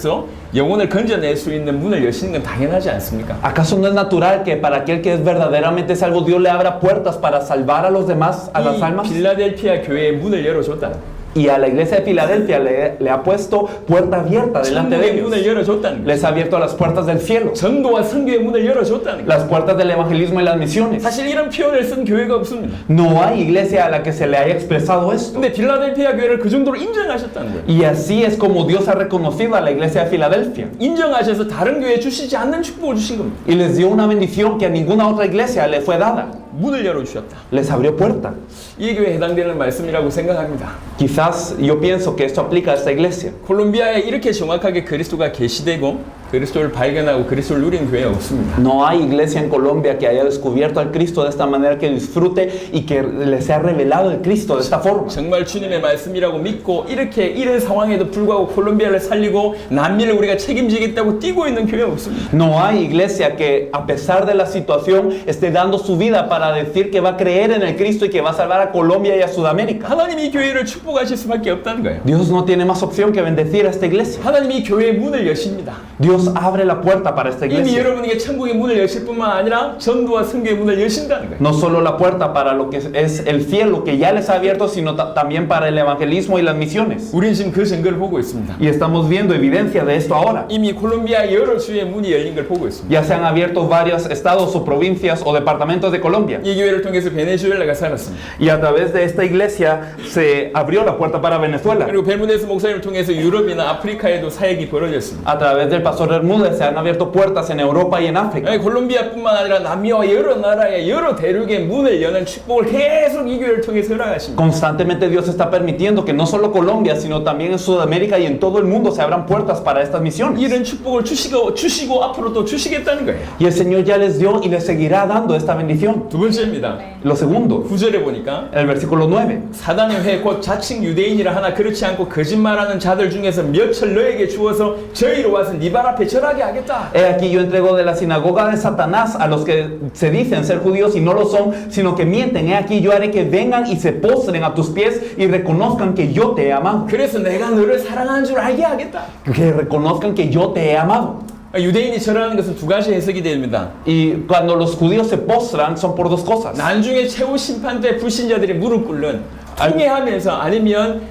영혼을 건져낼 수 있는 문을 여시는 건 당연하지 않습니까? ¿Acaso no es natural que para aquel que es verdaderamente salvo Dios le abra puertas para salvar a los demás, a las 이 almas? 빌라델피아 교회의 문을 열어줬다. Y a la iglesia de Filadelfia le ha puesto puerta abierta delante de 천국의 문을 ellos. 열어줬다는 거예요. Les ha abierto las puertas del cielo, 전도와 선교의 문을 열어줬다는 거예요. las puertas del evangelismo y las misiones. 사실 이런 표현을 쓴 교회가 없습니다. No hay iglesia a la que se le haya expresado esto. 근데 빌라델피아 교회를 그 정도로 인정하셨다는 거예요. Y así es como Dios ha reconocido a la iglesia de Filadelfia. 인정하셔서 다른 교회에 주시지 않는 축복을 주신 겁니다. Y les dio una bendición que a ninguna otra iglesia le fue dada. 문을 열어주셨다. Les abrió puerta. 이 교회에 해당되는 말씀이라고 생각합니다. Quizás yo pienso que esto aplica a esta iglesia. 콜롬비아에 이렇게 정확하게 그리스도가 계시되고 그리스도를 발견하고 그리스도를 누린 교회 없습니다. No hay iglesia en Colombia que haya descubierto al Cristo de esta manera, que disfrute y que le sea revelado el Cristo de esta forma. 정말 주님의 말씀이라고 믿고 이렇게 이런 상황에도 불구하고 콜롬비아를 살리고 난민을 우리가 책임지겠다고 뛰고 있는 교회 없습니다. No hay iglesia que a pesar de la situación esté dando su vida para decir que va a creer en el Cristo y que va a salvar a Colombia y a Sudamérica. 하나님이 이 교회를 축복하실 수밖에 없다는 거예요. Dios no tiene más opción que bendecir a esta iglesia. 하나님이 교회의 문을 여십니다. Dios abre la puerta para esta 이미 iglesia. 여러분에게 천국의 문을 여실 뿐만 아니라 전도와 선교의 문을 여신다는 거예요. No solo la puerta para lo que es el cielo que ya les ha abierto, sino también para el evangelismo y las misiones. 우리는 지금 그 증거를 보고 있습니다. Y estamos viendo evidencia de esto ahora. 이미 콜롬비아 여러 주의 문이 열린 걸 보고 있습니다. Ya se han abierto varios estados o provincias o departamentos de Colombia. 이 교회를 통해서 베네수엘라가 살았습니다. Y a través de esta iglesia se abrió la puerta para Venezuela. 그리고 벨무데스 목사님을 통해서 유럽이나 아프리카에도 사역이 벌어졌습니다. A través del pastor Bermúdez se han abierto puertas en Europa y en África. 아니, 콜롬비아뿐만 아니라 남미와 여러 나라의 여러 대륙의 문을 여는 축복을 계속 이 교회를 통해서 허락하십니다. Constantemente Dios está permitiendo que no solo Colombia, sino también en Sudamérica y en todo el mundo se abran puertas para estas misiones. 이런 축복을 주시고 앞으로 또 주시겠다는 거예요. Y el Señor ya les dio y les seguirá dando esta bendición. 두 번째입니다. Lo segundo, 9절에 보니까 el versículo 9. 사단의 회 곧 자칭 유대인이라 하나 그렇지 않고 거짓말하는 자들 중에서 몇철 너에게 주어서 저희로 와서 네 발 앞에 절하게 하겠다. He aquí yo entrego de la sinagoga de Satanás a los que se dicen ser judíos y no lo son, sino que mienten. He aquí yo haré que vengan y se postren a tus pies y reconozcan que yo te he amado. 그래서 내가 너를 사랑하는 줄 알게 하겠다. Que reconozcan que yo te he amado. 유대인이 절하는 것은 두 가지 해석이 됩니다. Y cuando los judíos se postran son por dos cosas. 나중에 최후 심판 때 불신자들이 무릎 꿇는 통회하면서 아니면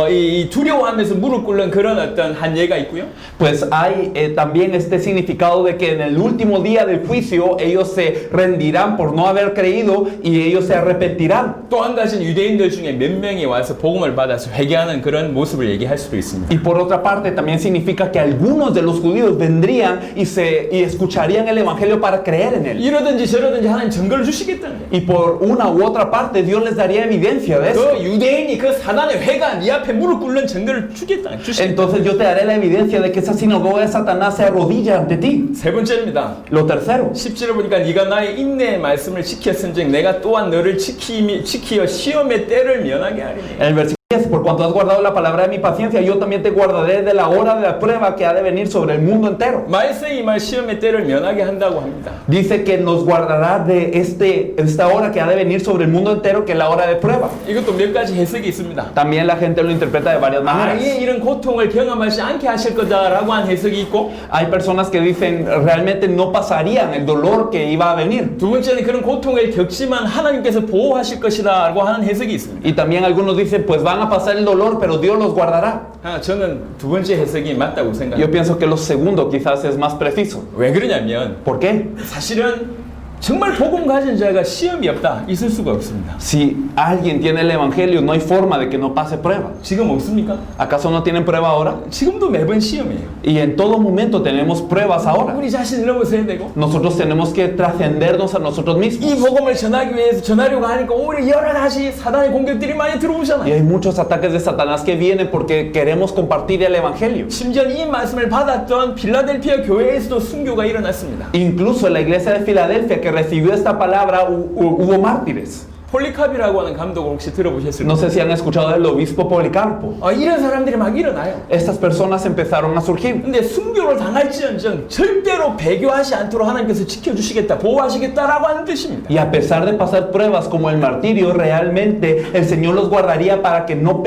이 두려워하면서 무릎 꿇는 그런 어떤 한 예가 있고요. Pues hay también este significado de que en el último día del juicio ellos se rendirán por no haber creído y ellos se arrepentirán. 또 한 가지는 유대인들 중에 몇 명이 와서 복음을 받아서 회개하는 그런 모습을 얘기할 수도 있습니다. Y por otra parte también significa que algunos de los judíos vendrían y escucharían el evangelio para creer en él. 이러든지 저러든지 하나님 증거를 주시겠다는 거예요. Y por una u otra parte Dios les daría evidencia de eso. 그 유대인이 그 사단의 회가 네 앞에 무릎 꿇는 증거를 주시겠다. Entonces yo te daré la evidencia de que esa sinagoga de Satanás se arrodilla ante ti. 세 번째입니다. Lo tercero, 10절에 보니까 네가 나의 인내의 말씀을 지켰은즉 내가 또한 너를 지키어 시험의 때를 면하게 하리니. en el versículo 10, por cuanto has guardado la palabra de mi paciencia, yo también te guardaré de la hora de la prueba que ha de venir sobre el mundo entero. 말세 이 말 시험의 때를 면하게 한다고 합니다. Dice que nos guardará de esta hora que ha de venir sobre el mundo entero, que es la hora de prueba. 이것도 몇 가지 해석이 있습니다. También la gente lo interpreta de varias maneras. 아예 이런 고통을 경험하지 않게 하실 거다라고 한 해석이 있고, Hay personas que dicen realmente no pasarían el dolor que iba a venir. 두 번째는 그런 고통을 겪지만 하나님께서 보호하실 것이다라고 하는 해석이 있습니다. Y también algunos dicen pues van a pasar el dolor, pero Dios los guardará. 저는 두 번째 해석이 맞다고 Yo 생각합니다. pienso que lo segundo quizás es más preciso. 왜 그러냐면 ¿Por qué? 사실은 정말 복음 가진 자가 시험이 없다 있을 수가 없습니다. Si alguien tiene el evangelio, no hay forma de que no pase prueba. 지금 없습니까? ¿Acaso no tienen prueba ahora? 지금도 매번 시험이에요. Y en todo momento tenemos pruebas ahora. 우리 자신을 넘어서야 되고 Nosotros tenemos que trascendernos a nosotros 이 mismos. 복음을 전하기 위해서 전하려고 하니까 오히려 여러 가지 사단의 공격들이 많이 Y 들어오잖아요. hay muchos ataques de Satanás que vienen porque queremos compartir el evangelio. 심지어 이 말씀을 받았던 필라델피아 교회에서도 순교가 일어났습니다. Incluso en la iglesia de Filadelfia que recibió esta palabra hubo mártires. 폴리카비라고 하는 감독을 혹시 들어보셨을까요? No sé si han escuchado del obispo Policarpo. 이런 사람들이 막 일어나요. Estas personas empezaron a surgir. 근데 순교를 당할지언정 절대로 배교하지 않도록 하나님께서 지켜주시겠다, 보호하시겠다라고 하는 뜻입니다. Y a pesar de pasar pruebas como el martirio, realmente el Señor los guardaría para que no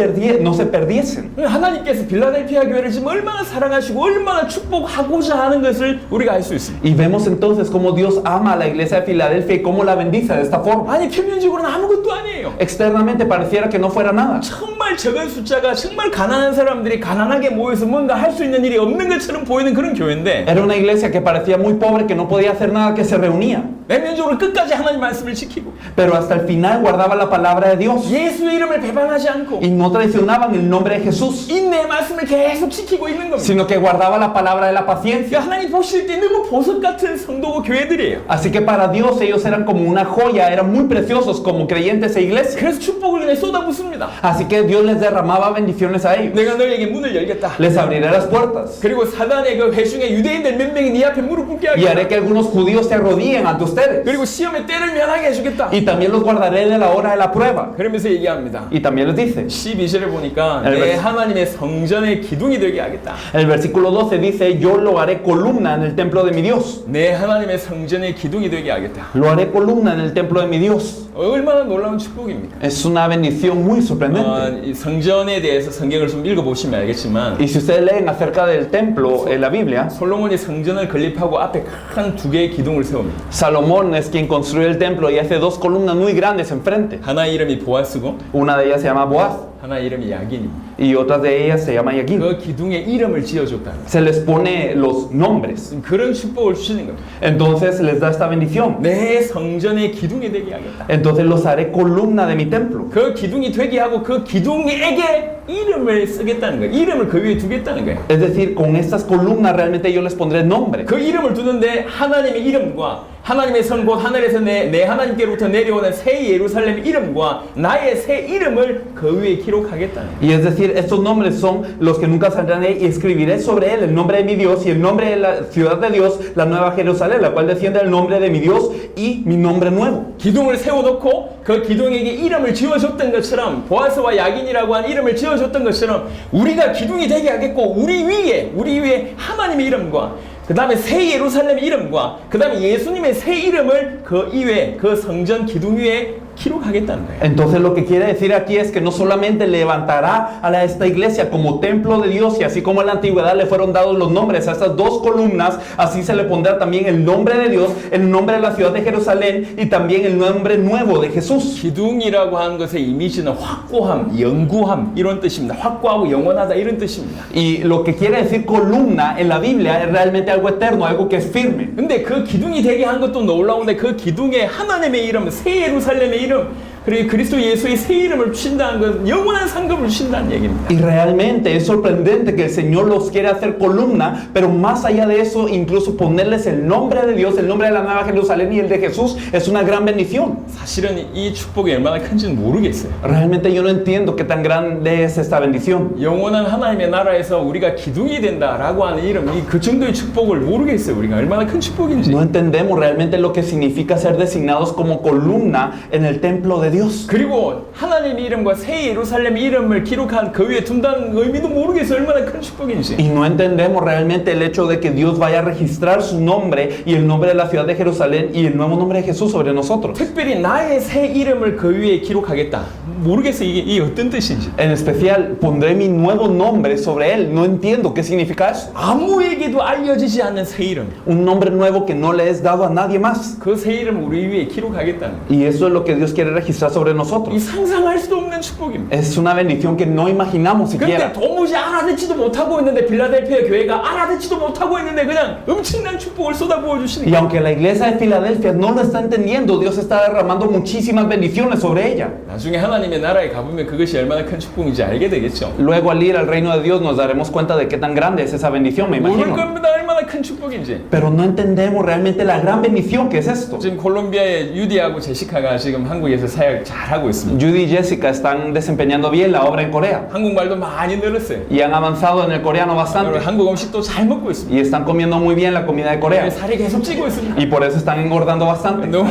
se perdiesen. 하나님께서 빌라델피아 교회를 지금 얼마나 사랑하시고 얼마나 축복하고자 하는 것을 우리가 알 수 있습니다. Y vemos entonces cómo Dios ama a la iglesia de Filadelfia y cómo la bendice de esta forma. 아니 표면적으로는 아무것도 아니에요. Externamente pareciera que no fuera nada. 정말 적은 숫자가 정말 가난한 사람들이 가난하게 모여서 뭔가 할 수 있는 일이 없는 것처럼 보이는 그런 교회인데 Era una iglesia que parecía muy pobre, que no podía hacer nada, que se reunía. 내면적으로 끝까지 하나님 말씀을 지키고 Pero hasta el final guardaba la palabra de Dios. 예수의 이름을 배반하지 않고 Y no traicionaban el nombre de Jesús, 인내의 말씀을 계속 지키고 있는 겁니다. sino que guardaba la palabra de la paciencia. 하나님 보실 때 너무 보석 같은 성도고 교회들이에요. Así que para Dios ellos eran como una joya, eran muy preciosos como creyentes e iglesias. 그래서 축복을 그냥 쏟아붓습니다. Así que Dios les derramaba bendiciones a ellos. 내가 너에게 문을 열겠다. Les abriré las puertas. 그리고 사단의 그 회중의 유대인들 몇 명이 네 앞에 무릎 꿇게 Y haré 하겠다. que algunos judíos se arrodillen ante ustedes. 그리고 시험의 때를 면하게 해주겠다. Y también los guardaré de la hora de la prueba. 그러면서 얘기합니다. Y también les dice. 12절을 보니까 El 내 vers- 하나님의 성전의 기둥이 되게 하겠다. El versículo 12 dice, yo lo haré columna en el templo de mi Dios. 내 하나님의 성전의 기둥이 되게 하겠다. Lo haré columna en el templo de mi Dios. 얼마나 놀라운 축복입니까? Es una bendición muy sorprendente. 이 성전에 대해서 성경을 좀 읽어보시면 알겠지만 Y si ustedes leen acerca del templo en la Biblia, 솔로몬이 성전을 건립하고 앞에 큰 두 개의 기둥을 세웁니다. Salomón es quien construye el templo y hace dos columnas muy grandes enfrente. 하나의 이름이 보아스고 Una de ellas se llama Boaz 하나의 이름이 야긴입니다. y otra de ellas se llama Yaquín. 그 기둥에 이름을 지어줬다는 거예요. Se les pone los nombres. 그런 축복을 주시는 겁니다. Entonces les da esta bendición. 내 성전의 기둥이 되게 하겠다. Entonces los haré columna de mi templo. 그 기둥이 되게 하고 그 기둥에게 이름을 쓰겠다는 거예요. 이름을 그 위에 두겠다는 거예요. Es decir, con estas columnas realmente yo les pondré nombre. 그 이름을 두는데 하나님의 이름과 하나님의 성 곧 하늘에서 내 하나님께로부터 내려오는 새 예루살렘 이름과 나의 새 이름을 그 위에 기록하겠다는 거예요. Y es decir, estos nombres son los que nunca saldrán de él y escribiré sobre él el nombre de mi Dios y el nombre de la ciudad de Dios, la nueva Jerusalén, la cual desciende el nombre de mi Dios y mi nombre nuevo. 기둥을 세워놓고 그 기둥에게 이름을 지어줬던 것처럼 보아스와 야긴이라고 한 이름을 지어줬던 것처럼 우리가 기둥이 되게 하겠고 우리 위에 하나님의 이름과 그 다음에 새 예루살렘 이름과 그 다음에 예수님의 새 이름을 그 이외 그 성전 기둥 위에 기록하겠다는 거예요. Entonces lo que quiere decir aquí es que no solamente levantará a esta iglesia como templo de Dios y así como en la antigüedad le fueron dados los nombres a estas dos columnas, así se le pondrá también el nombre de Dios, el nombre de la ciudad de Jerusalén y también el nombre nuevo de Jesús. 기둥이라고 하는 것의 이미지는 확고함, 영구함 이런 뜻입니다. 확고하고 영원하다 이런 뜻입니다. Y lo que quiere decir columna en la Biblia es realmente algo eterno, algo que es firme. 근데 그 기둥이 되게 한 것도 놀라운데 그 기둥에 하나님의 이름, 새 예루살렘의 이름 그리고 그리스도 예수의 새 이름을 주신다는 건 영원한 상급을 주신다는 얘기입니다. Y realmente es sorprendente que el Señor los quiere hacer columna, pero más allá de eso, incluso ponerles el nombre de Dios, el nombre de la Nueva Jerusalén y el de Jesús, es una gran bendición. 사실은 이 축복이 얼마나 큰지는 모르겠어요. Realmente yo no entiendo qué tan grande es esta bendición. 영원한 하나님의 나라에서 우리가 기둥이 된다라고 하는 이름, 그 정도의 축복을 모르겠어요. 우리가 얼마나 큰 축복인지. No entendemos realmente lo que significa ser designados como columna en el templo de Dios. 그리고 하나님의 이름과 새 예루살렘 이름을 기록한 그 위에 둔다는 의미도 모르겠어요. 얼마나 큰 축복인지. Y no entendemos realmente el hecho de que Dios vaya a registrar su nombre y el nombre de la ciudad de Jerusalén y el nuevo nombre de Jesús sobre nosotros. 특별히 나의 새 이름을 그 위에 기록하겠다. 모르겠어요. 이게 어떤 뜻인지. En especial, pondré mi nuevo nombre sobre él. No entiendo qué significa eso. 아무에게도 알려지지 않는 새 이름. Un nombre nuevo que no le es dado a nadie más. 그 새 이름 우리 위에 기록하겠다는 거예요. Y eso es lo que Dios quiere registrar sobre 이 nosotros. 상상할 수도 없는 축복입니다. Es una bendición que no imaginamos 근데 siquiera. 도무지 알아듣지도 못하고 있는데 빌라델피아 교회가 알아듣지도 못하고 있는데 그냥 엄청난 축복을 쏟아부어 주시는 Y 거예요. aunque la iglesia de Filadelfia no lo está entendiendo, Dios está derramando muchísimas bendiciones sobre ella. 나중에 하나님의 나라에 가보면 그것이 얼마나 큰 축복인지 알게 되겠죠. Luego al ir al reino de Dios nos daremos cuenta de qué tan grande es esa bendición, me 모를 imagino. 겁니다. 얼마나 큰 축복인지. Pero no entendemos realmente la gran bendición que es esto. 지금 콜롬비아의 유디하고 제시카가 지금 한국에서 사역 잘하고 있습니다. Judy y Jessica están desempeñando bien la obra en Corea 한국말도 많이 늘었어요. y han avanzado en el coreano 그리고 bastante 한국 음식도 잘 먹고 있습니다. y están comiendo muy bien la comida de Corea 살이 계속 찌고 있습니다. y por eso están engordando bastante. 너무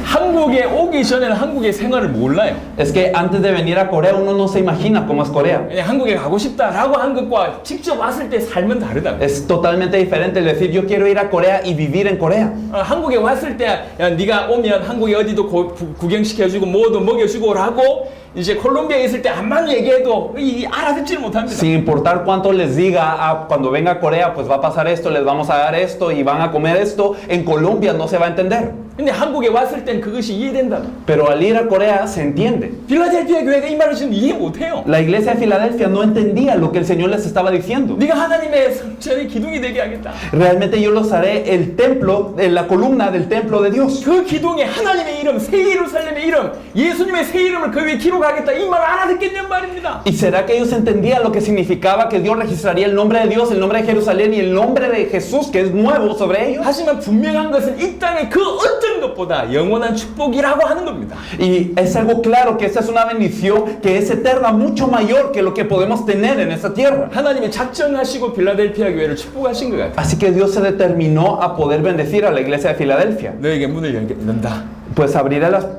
한국에 오기 전에는 한국의 생활을 몰라요. Es que antes de venir a Corea uno no se imagina cómo es Corea. 그냥 한국에 가고 싶다라고 한 것과 직접 왔을 때 삶은 다르다. Es totalmente diferente el decir yo quiero ir a Corea y vivir en Corea. 한국에 왔을 때 야, 네가 오면 한국에 어디도 구경시켜주고 뭐도 먹여주고라고 이제 콜롬비아에 있을 때 암만 얘기해도 알아듣지를 못합니다. Sin importar cuánto les diga, cuando venga a Corea pues va a pasar esto, les vamos a dar esto y van a comer esto, en Colombia no se va a entender. 근데 한국에 왔을 땐 그것이 이해된다. Pero al ir a Corea se entiende. 필라델피아 교회가 이 말을 지금 이해 못해요. La iglesia de Filadelfia no entendía lo que el Señor les estaba diciendo. 네가 하나님의 성전의 기둥이 되게 하겠다. Realmente yo los haré el templo, la columna del templo de Dios. 그 기둥에 하나님의 이름, 새 예루살렘의 이름, 예수님의 새 이름을 그 위에 기록하겠다. 이 말 알아듣겠냔 말입니다. ¿Y será que ellos entendían lo que significaba que Dios registraría el nombre de Dios, el nombre de Jerusalén y el nombre de Jesús que es nuevo sobre ellos? 하지만 분명한 것은 이 땅의 그 어떤 것보다 영원한 축복이라고 하는 겁니다. Y es algo claro que esta es una bendición que es eterna, mucho mayor que lo que podemos tener en esta tierra. 하나님이 작정하시고 빌라델피아 교회를 축복하신 것 같아요. Así que Dios se determinó a poder bendecir a la iglesia de Filadelfia. 너에게 문을 연다. Pues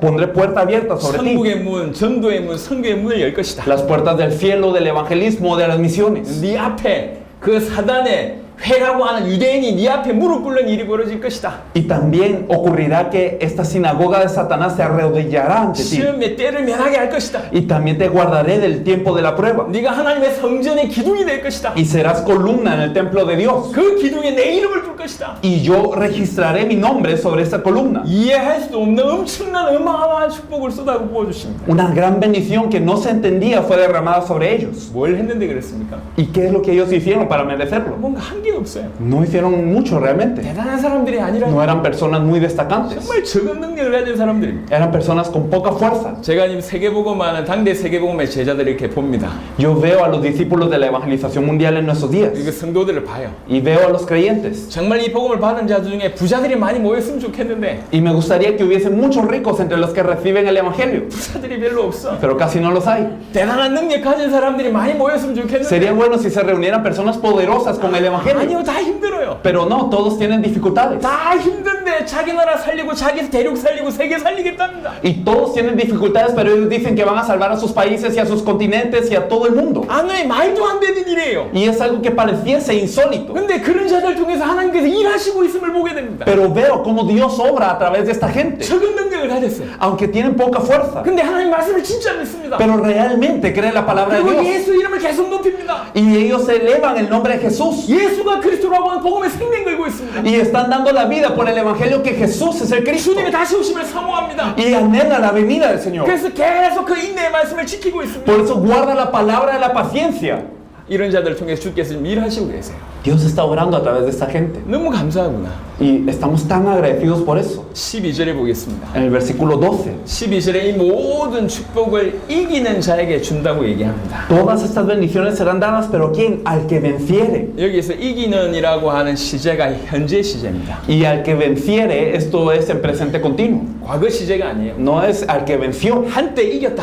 pondré puerta abierta sobre ti. 천국의 문, 전도의 문, 선교의 문을 열 것이다. Las puertas del cielo, del evangelismo, de las misiones. 네 앞에 그 사단의 회라고 하는 유대인이 네 앞에 무릎 꿇는 일이 벌어질 것이다. Y también ocurrirá que esta sinagoga de Satanás se arrodillará ante ti. 시험의 때를 면하게 할 것이다. Y también te guardaré del tiempo de la prueba. 네가 하나님의 성전의 기둥이 될 것이다. Y serás columna en el templo de Dios. 그 기둥에 내 이름을 줄 것이다. y yo registraré mi nombre sobre esta columna. 이해할 수 없는 엄청난 어마어마한 축복을 쏟아 부어주십니다. Una gran bendición que no se entendía fue derramada sobre ellos. 뭘 했는데 그랬습니까? ¿Y qué es lo que ellos hicieron para merecerlo? 뭔가 한 게 없어요. No hicieron mucho realmente. 대단한 사람들이 아니라 No eran personas muy destacantes. 정말 적은 능력을 가진 사람들입니다. Eran personas con poca fuerza. 제가 지금 세계복음하는 당대 세계복음의 제자들을 이렇게 봅니다. Yo veo a los discípulos de la evangelización mundial en nuestros días. 이거 성도들을 봐요. Y veo a los creyentes. 정말 이 복음을 받은 자 중에 부자들이 많이 모였으면 좋겠는데 Y me gustaría que hubiesen muchos ricos entre los que reciben el evangelio. 부자들이 별로 없어. Pero casi no los hay. 대단한 능력 가진 사람들이 많이 모였으면 좋겠는데 Sería bueno si se reunieran personas poderosas con el evangelio. 아니요, 다 힘들어요. Pero no, todos tienen dificultades. 다 힘든데 자기 나라 살리고 자기 대륙 살리고 세계 살리겠답니다. Y todos tienen dificultades, pero ellos dicen que van a salvar a sus países y a sus continentes y a todo el mundo. 아니, 말도 안 되는 일이에요. Y es algo que pareciese insólito. 근데 그런 자들 중에서 하나님께서 일하시고 있음을 보게 됩니다. Pero veo cómo Dios obra a través de esta gente. 적은 능력을 가졌어요. Aunque tienen poca fuerza. 근데 하나님 말씀을 진짜 믿습니다. Pero realmente creen la palabra de 그리고 Dios. 예수 이름을 계속 높입니다. Y ellos elevan el nombre de Jesús. 예수가 그리스도라고 하는 복음의 생명 걸고 있습니다. Y están dando la vida por el evangelio que Jesús es el Cristo. 주님의 다시 오심을 사모합니다. Y anhela la venida del Señor. 그래서 계속 그 인내의 말씀을 지키고 있습니다. Por eso guarda la palabra de la paciencia. 이런 자들 통해 주께서 지금 일하시고 계세요. Dios está obrando a través de esta gente. 너무 감사하구나. Y estamos tan agradecidos por eso. 12절에 보겠습니다. En el versículo 12. 12절에 이 모든 축복을 이기는 자에게 준다고 얘기합니다. Todas estas bendiciones serán dadas, pero ¿quién? Al que venciere. 여기서 이기는이라고 하는 시제가 현재 시제입니다. Y al que venciere, esto es en presente continuo. 과거 시제가 아니에요. No es al que venció, 한때 이겼다.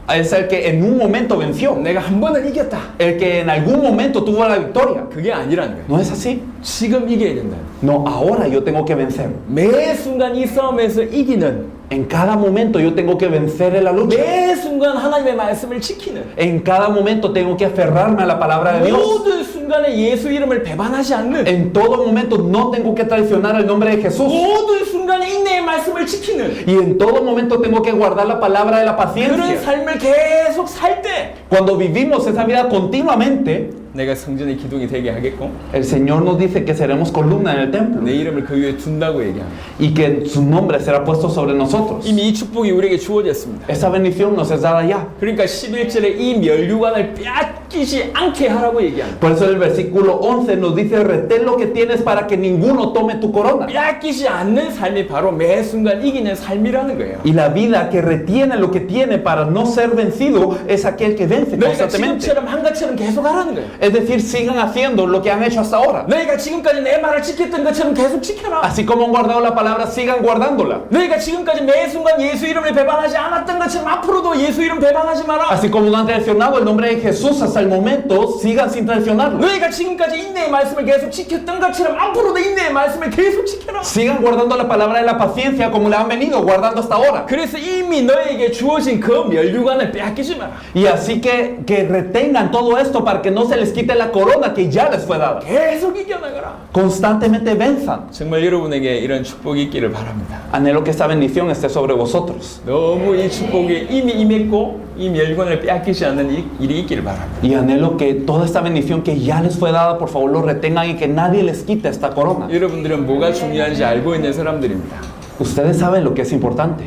es el que en un momento venció. 내가 한 번은 이겼다. El que en algún momento tuvo la victoria. 그게 아니라는 거예요. No es así. 지금 이겨야 된다. No, ahora yo tengo que vencer. 매 순간 이 싸움에서 이기는, En cada momento yo tengo que vencer en la lucha. 매 순간 하나님의 말씀을 지키는, En cada momento tengo que aferrarme a la palabra de Dios. 모든 순간에 예수 이름을 배반하지 않는, En todo momento no tengo que traicionar el nombre de Jesús. 모든 순간에 인내의 말씀을 지키는 Y en todo momento tengo que guardar la palabra de la 그런 paciencia. 삶을 계속 살 때 Cuando vivimos esa vida continuamente, 내가 성전의 기둥이 되게 하겠고 el Señor nos dice que seremos columna en el templo 내 이름을 그 위에 둔다고 얘기합니다. y que su nombre será puesto sobre nosotros. 이미 이 축복이 우리에게 주어졌습니다. Esa bendición nos es dada ya. 그러니까 11절에 이 멸류관을 빼앗기지 않게 하라고 얘기합니다. Por eso el versículo 11 nos dice: retén lo que tienes para que ninguno tome tu corona. 빼앗기지 않는 삶이 바로 매 순간 이기는 삶이라는 거예요. Y la vida que retiene lo que tiene para no ser vencido es aquel que vence 너희가 constantemente. 지금처럼 한가처럼 계속 하라는 거예요. Es decir, sigan haciendo lo que han hecho hasta ahora. 너희가 지금까지 내 말을 지켰던 것처럼 계속 지켜라. Así como han guardado la palabra, sigan guardándola. 너희가 지금까지 매 순간 예수 이름을 배반하지 않았던 것처럼 앞으로도 예수 이름 배반하지 마라. Así como no han traicionado el nombre de Jesús hasta el momento, sigan sin traicionarlo. 너희가 지금까지 인내의 말씀을 계속 지켰던 것처럼 앞으로도 인내의 말씀을 계속 지켜라. Sigan guardando la palabra de la paciencia como la han venido guardando hasta ahora. 그래서 이미 너에게 주어진 그 멸류관을 빼앗기지 마라. Y así que retengan todo esto para que no se les quite la corona que ya les fue dada. 계속 이겨나가라. Constantemente venzan. 정말 여러분에게 이런 축복이 있기를 바랍니다. Anhelo que esta bendición esté sobre vosotros. 너무 이 축복이 이미 임했고 이 멸류관을 빼앗기지 않는 일이 있기를 바랍니다. Y anhelo que toda esta bendición que ya les fue dada, por favor, lo retengan y que nadie les quite esta corona. 여러분들은 뭐가 중요한지 알고 있는 사람들입니다. Ustedes saben lo que es importante.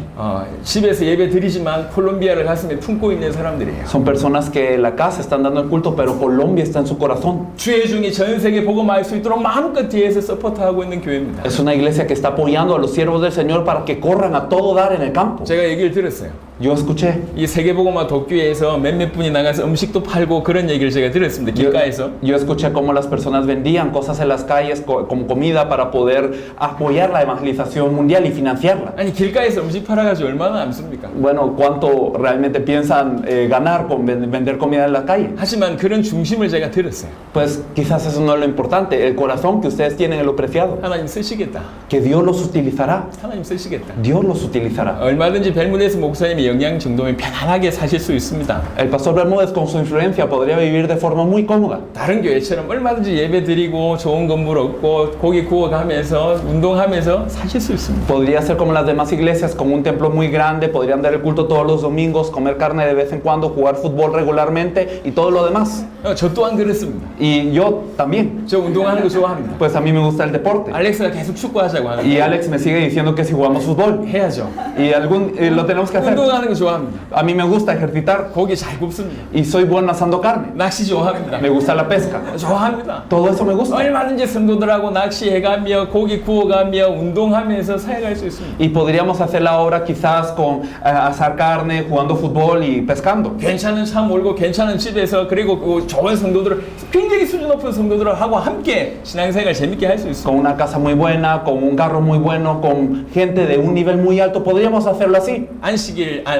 집에서 예배 드리지만 콜롬비아를 가슴에 품고 있는 사람들이에요. Son personas que en la casa están dando el culto, pero Colombia está en su corazón. 주의 중이 전 세계 복음할 수 있도록 마음껏 뒤에서 서포트하고 있는 교회입니다. Es una iglesia que está apoyando a los siervos del Señor para que corran a todo dar en el campo. 제가 얘기를 들었어요. Yo escuché. 이 세계복음화 독교회에서 몇몇 분이 나가서 음식도 팔고 그런 얘기를 제가 들었습니다. 길가에서. Yo escuché cómo las personas vendían cosas en las calles como comida para poder apoyar la evangelización mundial y financiarla. 아니 길가에서 음식 팔아가지고 얼마나 남습니까? Bueno, ¿cuánto realmente piensan ganar con vender comida en la calle? 하지만 그런 중심을 제가 들었어요. Pues quizás eso no es lo importante. El corazón que ustedes tienen es lo preciado. 하나님 쓰시겠다. Que Dios los utilizará. 하나님 쓰시겠다. Dios los utilizará. 얼마든지 벨무데스 목사님이 영향 정도면 편안하게 사실 수 있습니다. El pastor Bermúdez con su influencia podría vivir de forma muy cómoda. 다른 교회처럼 얼마든지 예배 드리고 좋은 건물 얻고 고기 구워가면서 운동하면서 사실 수 있습니다. Podría ser como las demás iglesias, con un templo muy grande, podrían dar el culto todos los domingos, comer carne de vez en cuando, jugar fútbol regularmente y todo lo demás. 저 또한 그렇습니다. Y yo también. 저 운동하는 거 좋아합니다. Pues a mí me gusta el deporte. 알렉스가 계속 축구하자고 하는데 Y Alex me sigue diciendo que si jugamos fútbol. 해야죠. Y lo tenemos que hacer. 운동하는 거 좋아합니다. A mí me gusta ejercitar 고기 잘 굽습니다. y soy bueno asando carne. 낚시 좋아합니다. Me gusta la pesca. 좋아합니다. Todo eso me gusta. 얼마든지 성도들하고 낚시해가며 고기 구워가며 운동하면서 사역할 수 있습니다. Y podríamos hacer la obra quizás con asar carne, jugando fútbol y pescando. 괜찮은 차 몰고 괜찮은 집에서 그리고 그 좋은 성도들 굉장히 수준 높은 성도들하고 함께 신앙생활 재밌게 할 수 있습니다. Con una casa muy buena, con un carro muy bueno, con gente de un nivel muy alto, podríamos hacerlo así.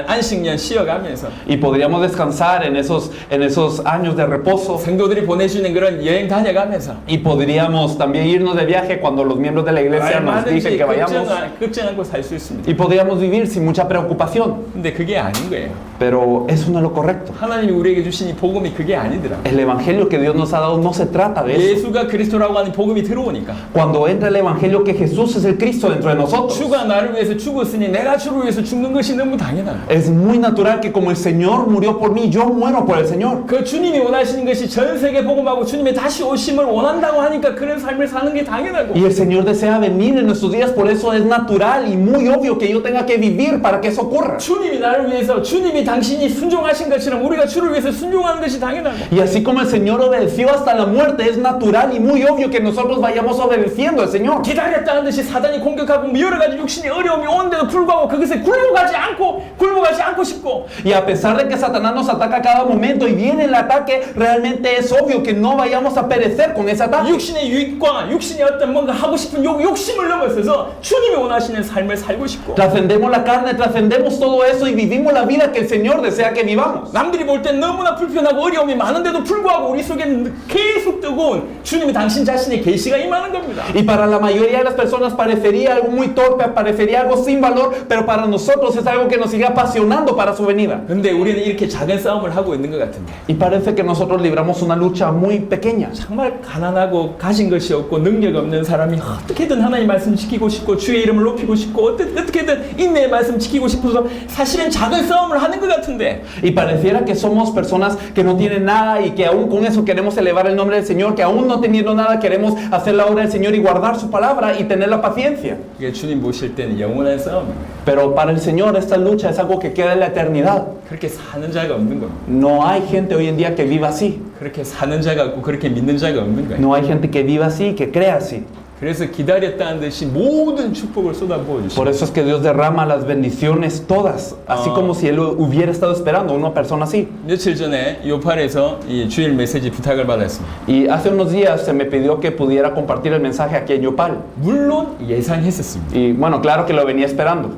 안식년 쉬어가면서 Y podríamos descansar en esos años de reposo. 성도들이 보내주는 그런 여행 다녀가면서 Y podríamos también irnos de viaje cuando los miembros de la iglesia nos dicen 얼마든지 que vayamos. 걱정 않고 살 수 있습니다. Y podríamos vivir sin mucha preocupación. 근데 그게 아닌 거예요. Pero eso no es lo correcto. 하나님이 우리에게 주신 이 복음이 그게 아니더라. El evangelio que Dios nos ha dado no se trata de eso. 예수가 그리스도라고 하는 복음이 들어오니까 Cuando entra el evangelio que Jesús es el Cristo dentro de nosotros, 주가 나를 위해서 죽었으니 내가 주를 위해서 죽는 것이 너무 당연한 거예요. es muy natural que como el Señor murió por mí, yo muero por el Señor. 그 주님이 원하시는 것이 전 세계 복음하고 주님의 다시 오심을 원한다고 하니까 그런 삶을 사는 게 당연하고 Y el Señor desea venir en nuestros días, por eso es natural y muy obvio que yo tenga que vivir para que eso ocurra. 주님이 나를 위해서 주님이 당신이 순종하신 것처럼 우리가 주를 위해서 순종하는 것이 당연하고 Y así como el Señor obedeció hasta la muerte, es natural y muy obvio que nosotros vayamos obedeciendo al Señor. 기다렸다는 듯이 사단이 공격하고 여러 가지 육신의 어려움이 오는데도 불구하고 그것에 굴복하지 않고 싶고 Y a pesar de que Satanás nos ataca a cada momento y viene el ataque, realmente es obvio que no vayamos a perecer con ese ataque. 육신의 유익과 육신의 어떤 뭔가 하고 싶은 욕심을 넘어서서 주님이 원하시는 삶을 살고 싶고 Trascendemos la carne, trascendemos todo eso y vivimos la vida que el Señor desea que vivamos. 남들이 볼 땐 너무나 불편하고 어려움이 많은데도 불구하고 우리 속에는 계속 뜨거운 주님이 당신 자신의 계시가 임하는 겁니다. Y para la mayoría de las personas parecería algo muy torpe, parecería algo sin valor, pero para nosotros es algo que nos sigue apasionando para su venida. 근데 우리는 이렇게 작은 싸움을 하고 있는 것 같은데 Y parece que nosotros libramos una lucha muy pequeña. 정말 가난하고 가진 것이 없고 능력 없는 사람이 어떻게든 하나님 말씀 지키고 싶고 주의 이름을 높이고 싶고 어떻게든 인내의 말씀 지키고 싶어서 사실은 작은 싸움을 하는 것 같은데 Y pareciera que somos personas que no tienen nada y que aún con eso queremos elevar el nombre del Señor, que aún no teniendo nada queremos hacer la obra del Señor y guardar su palabra y tener la paciencia. 이게 주님 보실 때는 영원한 싸움이에요. Pero para el Señor esta lucha es algo que queda en la eternidad. 그렇게 사는 자가 없는 겁니다. No hay gente hoy en día que viva así. 그렇게 사는 자가 없고 그렇게 믿는 자가 없는 거예요. No hay gente que viva así y que crea así. 그래서 기다렸다는 듯이 모든 축복을 쏟아부어 주시고 Por eso es que Dios derrama las bendiciones todas, así como si Él hubiera estado esperando a una persona así. 며칠 전에 요팔에서 이 주일 메시지 부탁을 받았습니다. Y hace unos días se me pidió que pudiera compartir el mensaje aquí en Yopal. 물론 예상했었습니다. Y bueno, claro que lo venía esperando.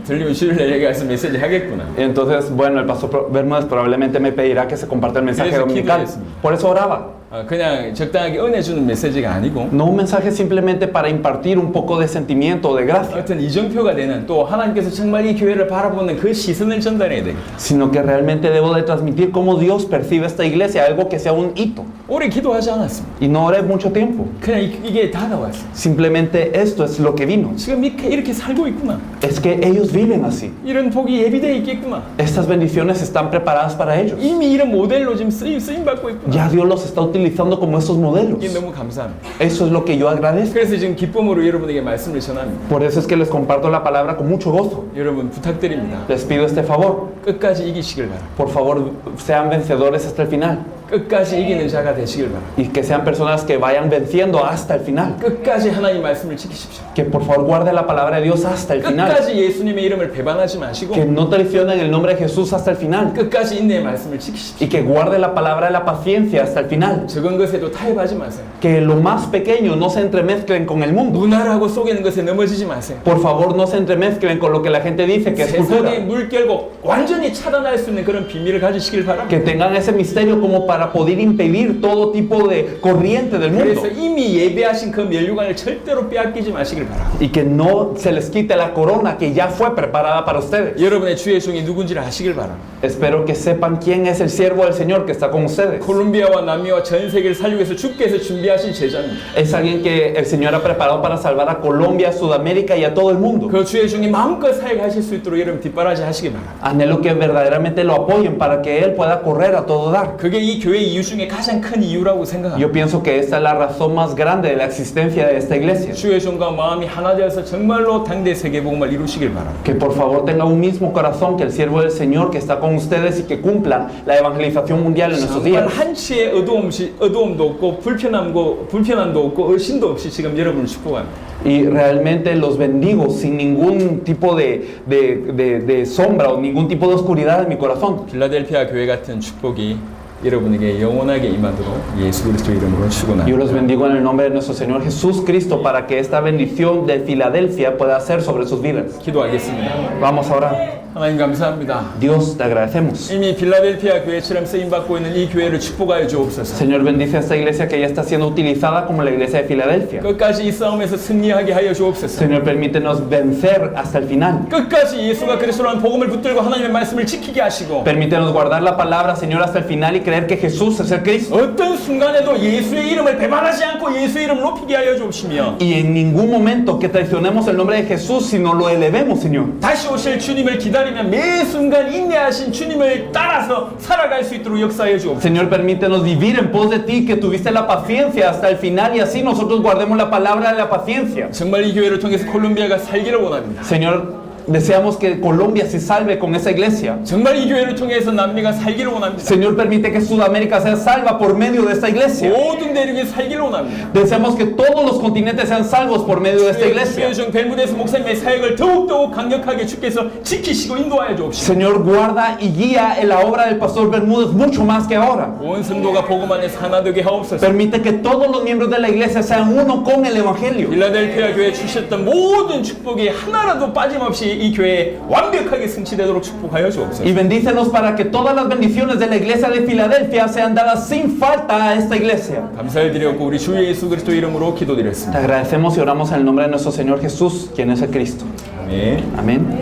들리면 주일 내내 가서 메시지 하겠구나. Entonces, bueno, el pastor Bermúdez probablemente me pedirá que se comparta el mensaje Eso dominical. 기도했습니다. Por eso oraba. 그냥 적당하게 은혜 주는 메시지가 아니고 No un mensaje simplemente para impartir un poco de sentimiento o de gracia, 어떤 이정표가 되는 또 하나님께서 정말 이 교회를 바라보는 그 시선을 전달해야 되겠다. sino que realmente debo de transmitir cómo Dios percibe esta iglesia, algo que sea un hito. 오래 기도하지 않았습니다. Y no oré mucho tiempo. 그냥 이게 다가왔어요. Simplemente esto es lo que vino. 지금 이렇게 살고 있구나. Es que ellos viven así. 이런 복이 예비되어 있겠구나. Estas bendiciones están preparadas para ellos. 이미 이런 모델로 지금 쓰임 받고 있구나. Ya Dios los está utilizando como esos modelos. 이게 너무 감사합니다. Eso es lo que yo agradezco. 그래서 지금 기쁨으로 여러분에게 말씀을 전합니다. Por eso es que les comparto la palabra con mucho gozo. 여러분 부탁드립니다. Les pido este favor. 끝까지 이기시길 바랍니다. Por favor, sean vencedores hasta el final. 끝까지 이기는 자가 되시길 바랍니다. Y que sean personas que vayan venciendo hasta el final. 끝까지 하나님 말씀을 지키십시오. Que por favor guarden la palabra de Dios hasta el final. 끝까지 예수님의 이름을 배반하지 마시고 Que no traicionen el nombre de Jesús hasta el final. 끝까지 인내의 말씀을 지키십시오. Y que guarden la palabra de la paciencia hasta el final. 적은 것에도 타협하지 마세요. Que lo más pequeño no se entremezclen con el mundo. 문화라고 속이는 것에 넘어지지 마세요. Por favor, no se entremezclen con lo que la gente dice que es cultura. 세상의 물결고 완전히 차단할 수 있는 그런 비밀을 가지시길 바랍니다. Que tengan ese misterio como para para poder impedir todo tipo de corriente del mundo. 그래서 이미 예배하신 그 면류관을 절대로 빼앗기지 마시길 바랍니다. Y que no se les quite la corona que ya fue preparada para ustedes. 여러분의 주의 종이 누군지를 아시길 바랍니다. Espero que sepan quién es el siervo del Señor que está con ustedes. 콜롬비아와 남미와 전 세계를 살리기 위해서 주께서 준비하신 제자입니다. Es alguien que el Señor ha preparado para salvar a Colombia, Sudamérica y a todo el mundo. 그 주의 종이 마음껏 사역하실 수 있도록 여러분 뒷바라지 하시기 바랍니다. Anhelo que verdaderamente lo apoyen para que Él pueda correr a todo dar. 그게 이 교회 이유 중에 가장 큰 이유라고 생각합니다. Yo pienso que esta es la razón más grande de la existencia de esta iglesia. 주의 종과 마음이 하나 되어서 정말로 당대 세계복음을 이루시길 바랍니다. Que por favor tenga un mismo corazón que el siervo del Señor que está con ustedes y que cumplan la evangelización mundial en nuestros 정말 días. 한치의 어두움도 없고 불편함도 없고 의심도 없이 지금 여러분을 축복합니다. Y realmente los bendigo sin ningún tipo de sombra o ningún tipo de oscuridad en mi corazón. 필라델피아 교회 같은 축복이 여러분에게 영원하게 임하도록 예수 그리스도 이름으로 축원합니다. Yo los bendigo en el nombre de nuestro Señor Jesús Cristo para que esta bendición de Filadelfia pueda ser sobre sus vidas. 기도하겠습니다. Vamos a orar. 하나님 감사합니다. Dios, te agradecemos. 이미 필라델피아 교회처럼 쓰임받고 있는 이 교회를 축복하여 주옵소서. Señor, bendice a esta iglesia que ya está siendo utilizada como la iglesia de Filadelfia. 끝까지 이 싸움에서 승리하게 하여 주옵소서. Señor, permítenos vencer hasta el final. 끝까지 예수가 그리스도라는 복음을 붙들고 하나님의 말씀을 지키게 하시고 Permítenos guardar la palabra, Señor, hasta el final y creer que Jesús es el Cristo. 어떤 순간에도 예수의 이름을 배반하지 않고 예수의 이름을 높이게 하여 주옵시며 Y en ningún momento que traicionemos el nombre de Jesús, sino lo elevemos, Señor. 다시 오실 주님을 기다리며 매 순간 인내하신 주님을 따라서 살아갈 수 있도록 역사해 주옵소서. Señor, permítenos vivir en pos de ti, que tuviste la paciencia hasta el final y así nosotros guardemos la palabra de la paciencia. 정말 이 교회를 통해서 콜롬비아가 살기를 원합니다. Señor, deseamos que Colombia se salve con esa iglesia. 정말 이 교회를 통해서 남미가 살기를 원합니다. Señor, permite que Sudamérica sea salva por medio de esta iglesia. 모든 대륙이 살기를 원합니다. Deseamos que todos los continentes sean salvos por medio de esta iglesia. 주의 종 벨무데스 목사님의 사역을 더욱더욱 강력하게 주께서 지키시고 인도하여 주옵시고 Señor, guarda y guía en la obra del pastor Bermúdez mucho más que ahora. 온 성도가 복음 안에서 하나 되게 하옵소서. Permite que todos los miembros de la iglesia sean uno con el evangelio. 필라델피아 교회에 주셨던 모든 축복이 하나라도 빠짐없이 이 교회에 완벽하게 성취되도록 축복하여 주옵소서. Y bendícenos para que todas las bendiciones de la iglesia de Filadelfia sean dadas sin falta a esta iglesia. 감사를 드렸고 우리 주 예수 그리스도 이름으로 Te 기도드렸습니다. agradecemos y oramos en el nombre de nuestro Señor Jesús, quien es el Cristo. 아멘. Amén.